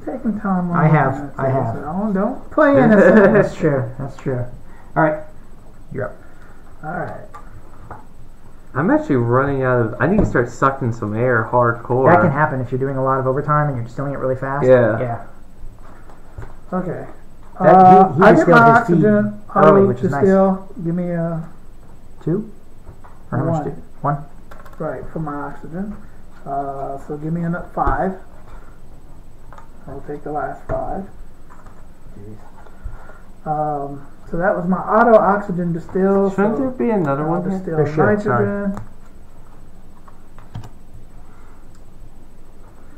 taking time on I have. So don't play innocent. That's true. All right. You're up. Alright. I'm actually running out of. I need to start sucking some air hardcore. That can happen if you're doing a lot of overtime and you're distilling it really fast. Yeah. Okay. He I get distilled my his feed oxygen early, which is nice. distill. Give me a 2? Or how much? 1? right for my oxygen. So give me a 5. I'll take the last 5. Jeez. So that was my auto oxygen distill. Shouldn't so there be another I'll one here? distill There should, nitrogen. sorry.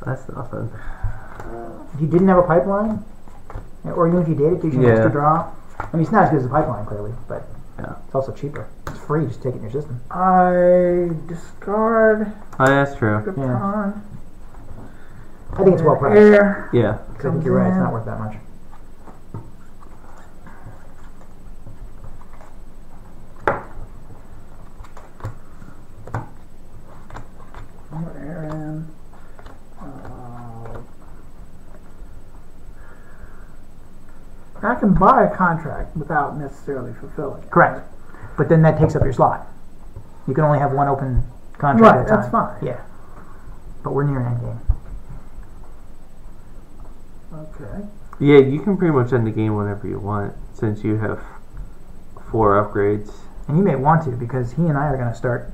That's nothing. If you didn't have a pipeline, or even if you did, it gives you an extra draw. I mean, it's not as good as a pipeline, clearly, but it's also cheaper. It's free. Just take it in your system. I discard Oh, that's true. Krypton. I think it's well priced. Air. Yeah. I think you're right. It's not worth that much. Air in. I can buy a contract without necessarily fulfilling it. Correct. But then that takes up your slot. You can only have 1 open contract Right, at a time. that's fine. Yeah. But we're near an end game. Okay. Yeah, you can pretty much end the game whenever you want, since you have 4 upgrades. And you may want to, because he and I are going to start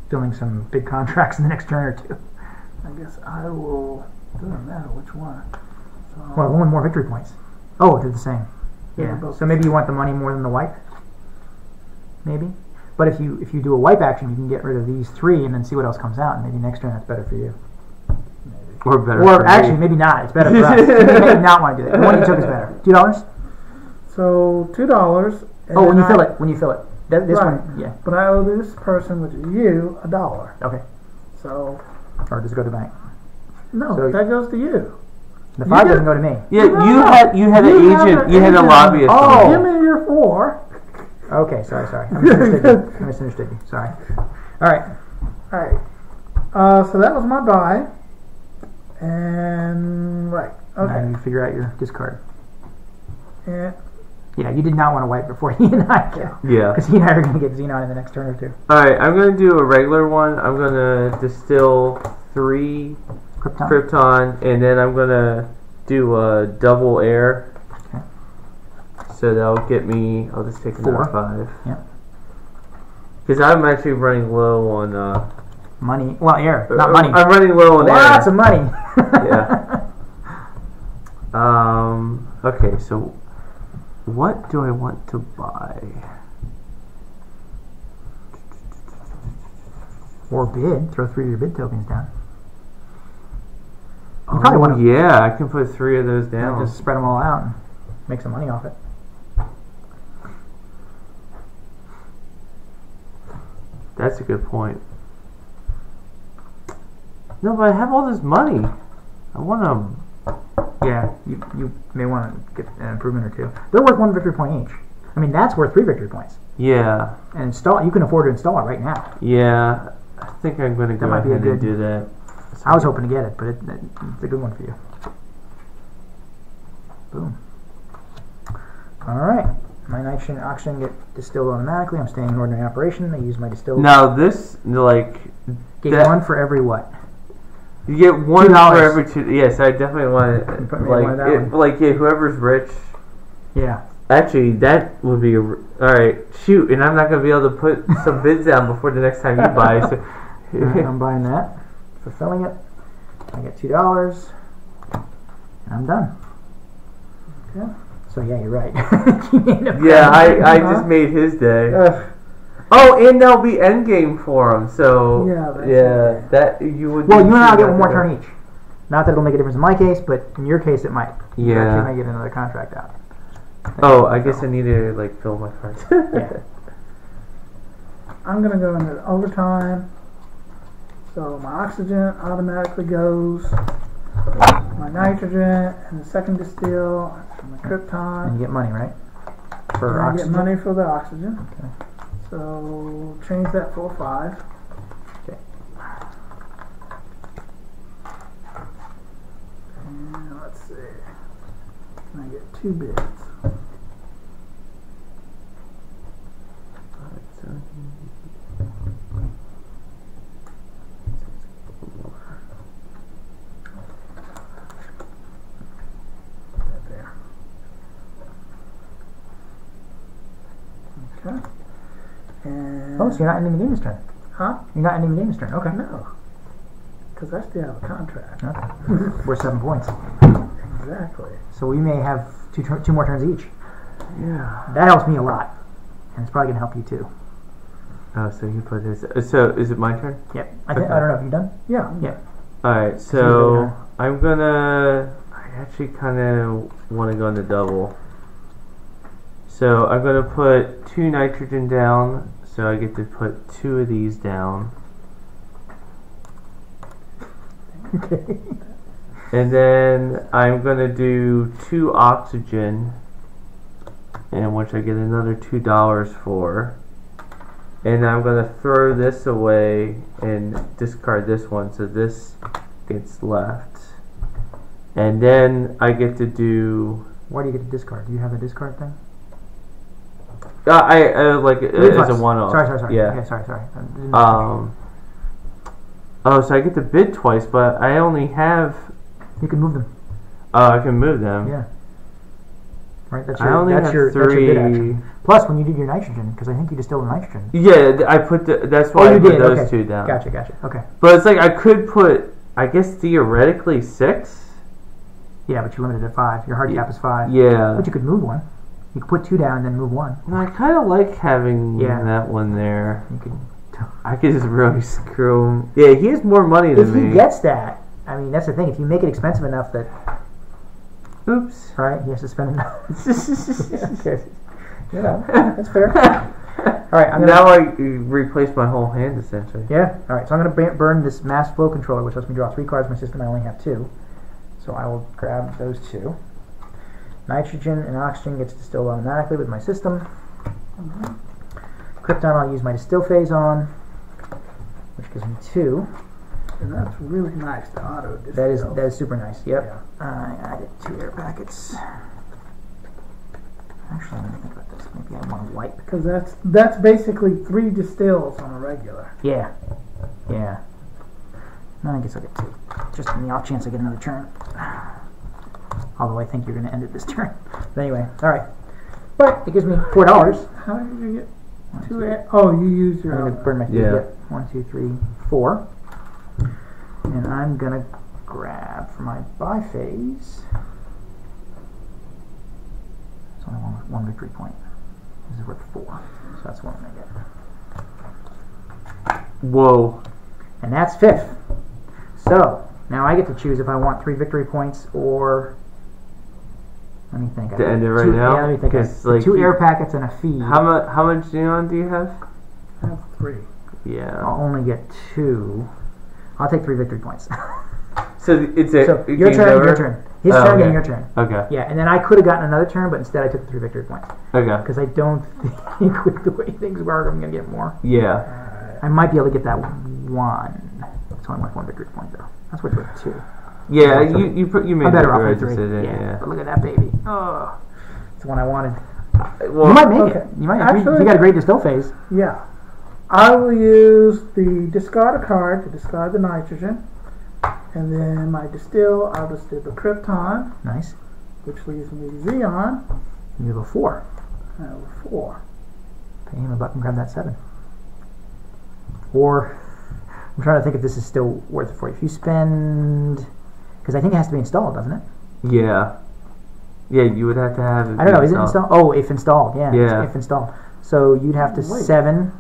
filling some big contracts in the next turn or 2. I guess I will. Doesn't matter which one. So, Well, 1 more victory points. Oh, they're the same. Yeah, Yeah. both So maybe you want the money more than the wipe? Maybe? But if you do a wipe action, you can get rid of these 3 and then see what else comes out. And maybe next turn that's better for you. Or better. Or actually, maybe not. It's better for us. You may not want to do that. The one you took is better. $2. So $2. Oh, when you fill it. When you fill it. This Right. one, yeah. But I owe this person, which is you, $1. Okay. So Or does it go to the bank? no, So- that goes to you. The You 5 get- doesn't go to me. Yeah, No, you no. had an agent. You had a lobbyist. Oh. on it. Give me your 4. Okay, sorry. I misunderstood you. Sorry. All right. All right. So that was my buy. And right. Now Okay. you figure out your discard. And Yeah, you did not want to wipe before he and I go. Yeah. Because he and I are going to get Xenon in the next turn or 2. Alright, I'm going to do a regular one. I'm going to distill 3 Krypton. Krypton, and then I'm going to do a double air. Okay. So that'll get me, I'll just take another 4. 5. Yep. Because I'm actually running low on... Money. Well, air, not money. I'm running low on Lots air. of money. Yeah. Okay, so what do I want to buy? Or bid. Throw 3 of your bid tokens down. Oh, probably wanna- yeah, I can put 3 of those And down. just spread them all out and make some money off it. That's a good point. No, but I have all this money. I want to... Yeah, you may want to get an improvement or 2. They're worth 1 victory point each. I mean, that's worth 3 victory points. Yeah. And install. You can afford to install it right now. Yeah. I think I'm going to go might be a ahead and good- do that. I was hoping to get it, but it's a good one for you. Boom. All right. My nitrogen and oxygen get distilled automatically. I'm staying in ordinary operation. I use my distilled. Now, this, like... Get that- 1 for every what? You get $1 $2. for every 2... Yes, I definitely want You to... put me in one of that one. Like, yeah, whoever's rich... Yeah. Actually, that would be... Alright, shoot, and I'm not going to be able to put some bids down before the next time you buy, so... All right, I'm buying that. Fulfilling it. I get $2. And I'm done. Okay. So yeah, you're right. You made a Yeah, profit. I just made his day. Ugh. Oh, and there'll be endgame for him, so... Yeah, that's yeah, that you would... Well, be you and I'll too get one more much of turn each. Not that it'll make a difference in my case, but in your case it might. You Yeah. actually might get another contract out. Oh, I guess I need to, like, fill my cards. Yeah. I'm gonna go into overtime. So my oxygen automatically goes. My nitrogen and the second distill and the And krypton. you get money, right? And For I oxygen. get money for the oxygen. Okay. So change that for 5. Okay. And let's see. And I get 2 bids. Right there. Okay. And Oh, so you're not ending the game this turn. huh? You're not ending the game this turn. Okay. No. Because I still have a contract. Okay. We're 7 points. Exactly. So we may have two more turns each. Yeah. That helps me a lot. And it's probably going to help you too. Oh, so you put this... So, is it my turn? Yep. Okay. I don't know if you're done. Yeah. Yeah. Alright, so... I'm gonna... I actually kind of want to go into double. So, I'm gonna put 2 nitrogen down. So, I get to put 2 of these down. Okay. And then I'm gonna do 2 oxygen, and which I get another $2 for. And I'm gonna throw this away and discard this one, so this gets left. And then I get to do. Why do you get to discard? Do you have a discard thing? I like it as a Reflex. one-off. Sorry. Yeah. Okay, sorry. I didn't- Oh, so I get to bid twice, but I only have. You can move them. Oh, I can move them. Yeah. Right. That's I your. only That's have your. 3. That's your bid action. Plus, when you did your nitrogen, because I think you distilled nitrogen. Yeah, I put that's why Oh, I you put did. those Okay. 2 down. Gotcha. Okay. But it's like I could put, I guess theoretically 6. Yeah, but you're limited to 5. Your hard cap is 5. Yeah. But you could move one. You can put 2 down and then move 1. Well, I kind of like having Yeah. that one there. You can. I could just really screw him. Yeah, he has more money than If me. he gets that, I mean, that's the thing. If you make it expensive enough that, Oops. right, he has to spend enough. Okay. You know, that's fair. All right, I'm gonna. Now I replaced my whole hand essentially. Yeah. All right. So I'm going to burn this mass flow controller, which lets me draw 3 cards in my system. I only have 2, so I will grab those 2. Nitrogen and oxygen gets distilled automatically with my system. Krypton, I'll use my distill phase on, which gives me 2. And that's really nice, the auto distill. That is super nice. Yep. Yeah. I added 2 air packets. Actually, let me think about this. Maybe I want to wipe. Because that's basically 3 distills on a regular. Yeah. Yeah. No, I guess I'll get 2. Just in the off chance I get another turn. Although I think you're going to end it this turn. But anyway, all right. But it gives me $4. How did you get 2 air? Oh, you used your I'm going to burn my food. Yeah. Yep. 1, 2, 3, 4. And I'm going to grab for my biphase. It's only one victory point. This is worth 4. So that's what I'm going to get. Whoa. And that's 5th. So, now I get to choose if I want 3 victory points or... Let me think. To end it right now? Yeah, let me think. 'Cause, like, 2 air packets and a feed. How much xenon do you have? I have 3. Yeah. I'll only get 2. I'll take 3 victory points. So it's a So, your turn, over? your turn. His Oh, turn, okay. then your turn. Okay. Yeah, and then I could have gotten another turn, but instead I took the 3 victory points. Okay. Because I don't think with the way things work, I'm going to get more. Yeah. I might be able to get that 1. It's only worth 1 victory point, though. That's worth 2. Yeah. You made I'm the better off right with 3. decision. Yeah. Yeah. But look at that baby. Oh, it's the one I wanted. Well, You might make okay. it. You might. Actually- if you got a great distill phase. Yeah. I will use the discard a card to discard the nitrogen. And then my distill, I'll distill the krypton, Nice. which leaves me xenon. You have a 4. I have a 4. Pay him a buck and grab that 7. Or, I'm trying to think if this is still worth it for you. If you spend, because I think it has to be installed, doesn't it? Yeah. Yeah. You would have to have it. I don't know. Is it installed? Oh, if installed. Yeah. Yeah. If installed. So you'd have to Wait. 7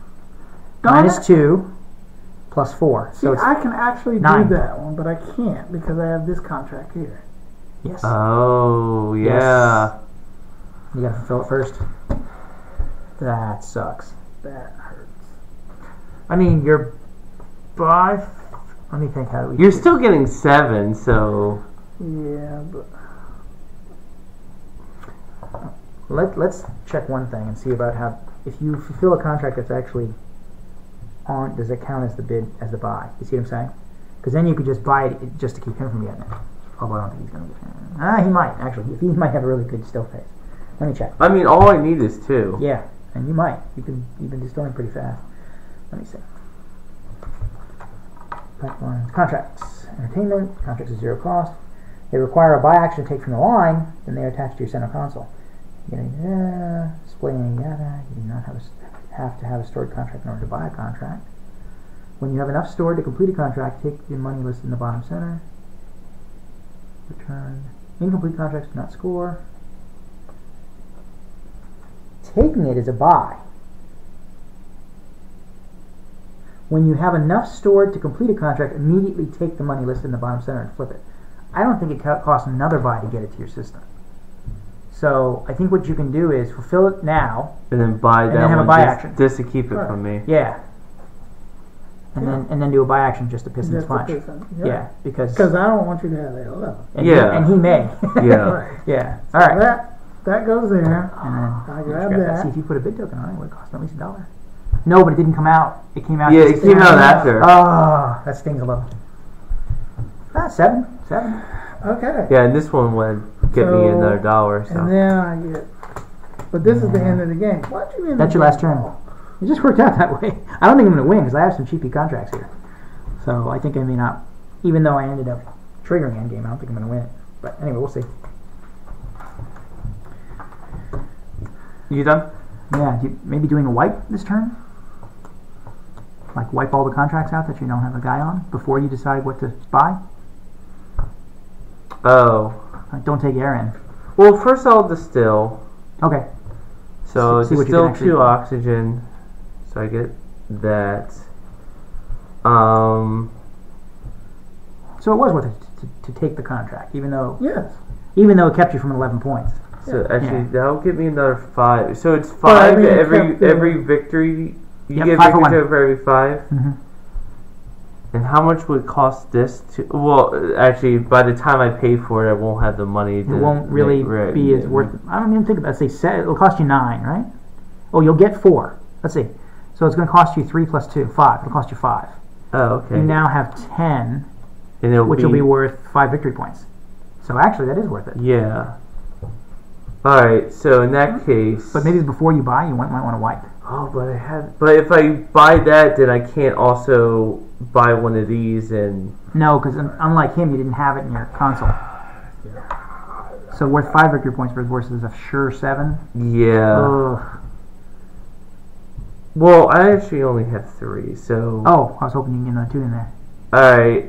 Darn minus it. 2 plus 4. See, So it's I can actually 9. do that one, but I can't because I have this contract here. yes. Oh yeah. You gotta fulfill it first. That sucks. That hurts. I mean, you're by. Let me think. How do we? You're still getting 7, so Yeah, but Let's check one thing and see about how, if you fulfill a contract that's actually on, does it count as the bid, as the buy? You see what I'm saying? Because then you could just buy it just to keep him from getting it. Although I don't think he's going to get it. He might, actually. He might have a really good still phase. Let me check. I mean, all I need is 2. Yeah, and you might. You've been distilling pretty fast. Let me see. Pipelines. Contracts. Entertainment. Contracts is 0 cost. They require a buy action to take from the line, then they are attached to your center console. Displaying data. You do not have to have a stored contract in order to buy a contract. When you have enough stored to complete a contract, take the money listed in the bottom center. Return. Incomplete contracts do not score. Taking it is a buy. When you have enough stored to complete a contract, immediately take the money listed in the bottom center and flip it. I don't think it costs another buy to get it to your system. So I think what you can do is fulfill it now, And then buy And that then have a one buy just, action. just to keep it Right. from me. yeah, and then do a buy action just to piss in his that's the punch. person. Yeah, because Because I don't want you to have that 11. and Yeah. he may. Yeah. Right. Yeah. So All right. that goes there. And then I let's grab grab that. See if you put a bid token on it, it would cost at least $1. No, but it didn't come out. It came out. Yeah, just it came out Yeah. after. Oh, that stings a little. 7. Okay. Yeah, and this one would get me So- another $1. So. And then I get. But this is the end of the game. Why'd you end That's the your last game, turn. Paul? It just worked out that way. I don't think I'm going to win because I have some cheapy contracts here. So I think I may not. Even though I ended up triggering endgame, I don't think I'm going to win it. But anyway, we'll see. You done? Yeah, maybe doing a wipe this turn? Like wipe all the contracts out that you don't have a guy on before you decide what to buy? Oh. Don't take air in. Well, first I'll distill. Okay. So see there's what you still can actually 2 oxygen. So I get that. So it was worth it to take the contract, even though Yes. it kept you from 11 points. So actually, Yeah. that'll give me another 5. So it's Well, I 5 mean, it every kept the- every victory. You Yep, get 5 for victory one. for every 5. Mm-hmm. And how much would it cost this to? Well, actually, by the time I pay for it, I won't have the money. It won't really be as worth. I don't even think about it. Say it'll cost you 9, right? Oh, you'll get 4. Let's see. So it's going to cost you 3 plus 2, 5. It'll cost you 5. Oh, okay. You now have 10, and which will be worth 5 victory points. So actually, that is worth it. Yeah. All right. So in that case. But maybe before you buy, you might want to wipe. Oh, but I had. But if I buy that, then I can't also buy one of these and. No, because unlike him, you didn't have it in your console. So worth 5 victory points versus a sure 7. Yeah. Ugh. Well, I actually only have 3, so. Oh, I was hoping you can get another 2 in there. All right.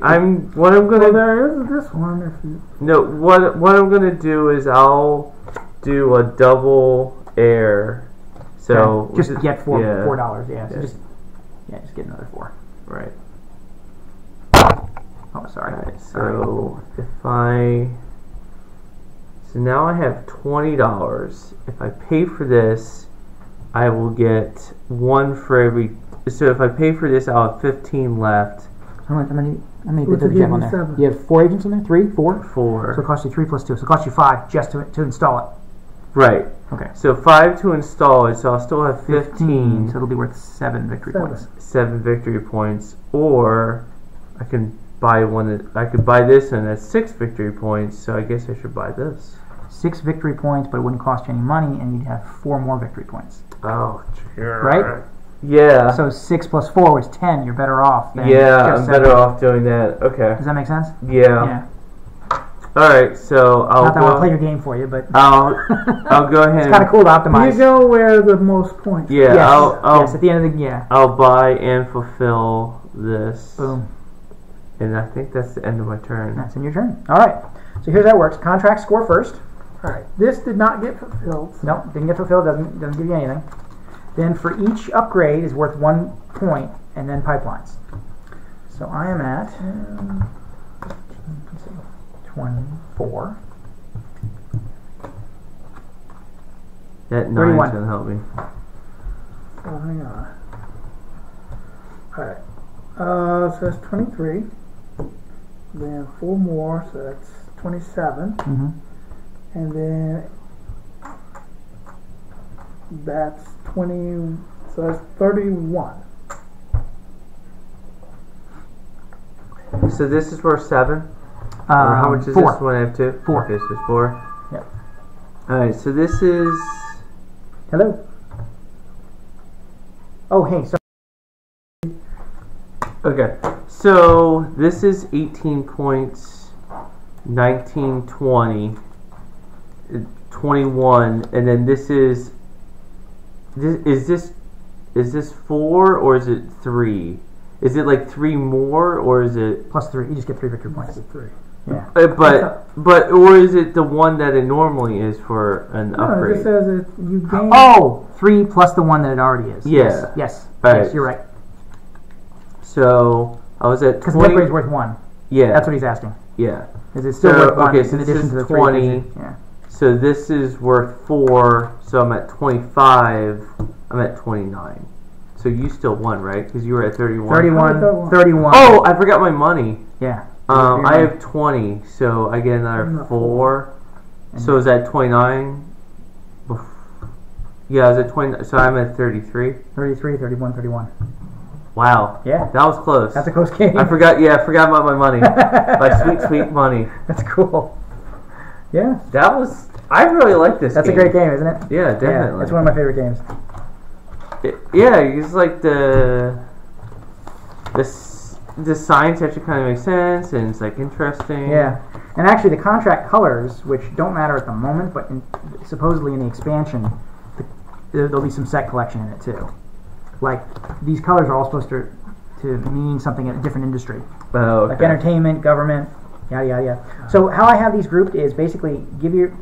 What I'm gonna. Well, there is this one. If you No. What I'm gonna do is I'll do a double air. So okay. Just get $4. Yeah. So Yeah. just get another 4. Right. Oh, sorry. Alright, so so now I have $20. If I pay for this, I will get 1 for every. So if I pay for this, I'll have 15 left. How many What's bids it did you have give on you, there? 7? You have 4 agents in there? 3? 4? So it 4. costs you 3 plus 2. So it costs you 5 just to install it. Right. Okay. So 5 to install it. So I'll still have 15. So it'll be worth 7 victory 7. points. 7 victory points, or I can buy one. I could buy this and that's 6 victory points. So I guess I should buy this. 6 victory points, but it wouldn't cost you any money, and you'd have 4 more victory points. Oh, Right? Yeah. So 6 plus 4 was 10. You're better off. Than Yeah, just I'm 7. better off doing that. Okay. Does that make sense? Yeah. All right. So I'll Not that I want to play go. your game for you, but I'll go ahead. it's kind of cool to optimize. you go where the most points. Yeah. Yes. I'll Yes. At the end of the I'll buy and fulfill this. boom. And I think that's the end of my turn. That's in your turn. All right. So here's how it works. Contracts score first. All right. This did not get fulfilled. Nope, didn't get fulfilled. Doesn't give you anything. Then for each upgrade is worth 1 point, and then pipelines. So I am at 24. That 9's 31. gonna help me. Oh, hang on. All right. So that's 23. Then 4 more, so that's 27. Mm-hmm. And then that's 20. So that's 31. So this is worth 7. Or how much is 4. this one? I have 2. 4. Okay, so it's 4. Yep. All right. So this is. Hello. Oh, hey. So Okay, so this is 18 points, 19, 20, 21, and then this is this 4 or is it 3? Is it like 3 more or is it? plus 3. You just get 3 victory points. 3. Yeah. But or is it the one that it normally is for an No, it upgrade? just says it, you gain. Oh, 3 plus the one that it already is. Yeah. Yes. Yes. Right. Yes, you're right. So I was at Because the 20. upgrade's worth 1. Yeah. That's what he's asking. Yeah. Is it still So, worth 1 okay, in so this addition is to the 3? 20. Yeah. So this is worth 4, so I'm at 25, I'm at 29. So you still won, right? Because you were at 31. 31. 31. Oh, I forgot my money. Yeah. I have 20, so I get another 4. So is that 29? Yeah, I was at 20, so I'm at 33. 33, 31, 31. Wow. Yeah. That was close. That's a close game. I forgot about my money. My sweet, sweet money. That's cool. Yeah. I really like this That's game. a great game, isn't it? Yeah, definitely. Yeah, it's one of my favorite games. Yeah, it's like the science actually kind of makes sense, and it's like interesting. Yeah. And actually, the contract colors, which don't matter at the moment, but supposedly in the expansion, there'll be some set collection in it too. Like, these colors are all supposed to mean something in a different industry. Oh, okay. Like entertainment, government, yada yada yada. So how I have these grouped is basically give your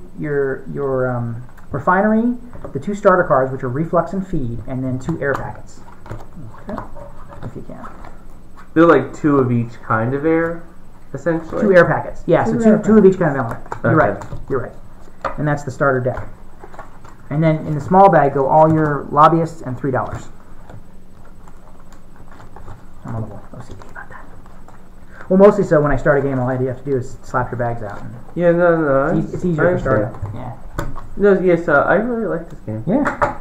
Refinery, the 2 starter cards, which are Reflux and Feed, and then 2 air packets. Okay. If you can. They're like 2 of each kind of air, essentially. 2 air packets. Yeah, so Two air two of each kind of element. You're Okay. right. You're right. And that's the starter deck. And then in the small bag go all your lobbyists and $3. I'm a little OCD about that. Well, mostly so when I start a game, all you have to do is slap your bags out. And Yeah, no. it's easier I to start. understand. Yeah. No, yes, I really like this game. Yeah.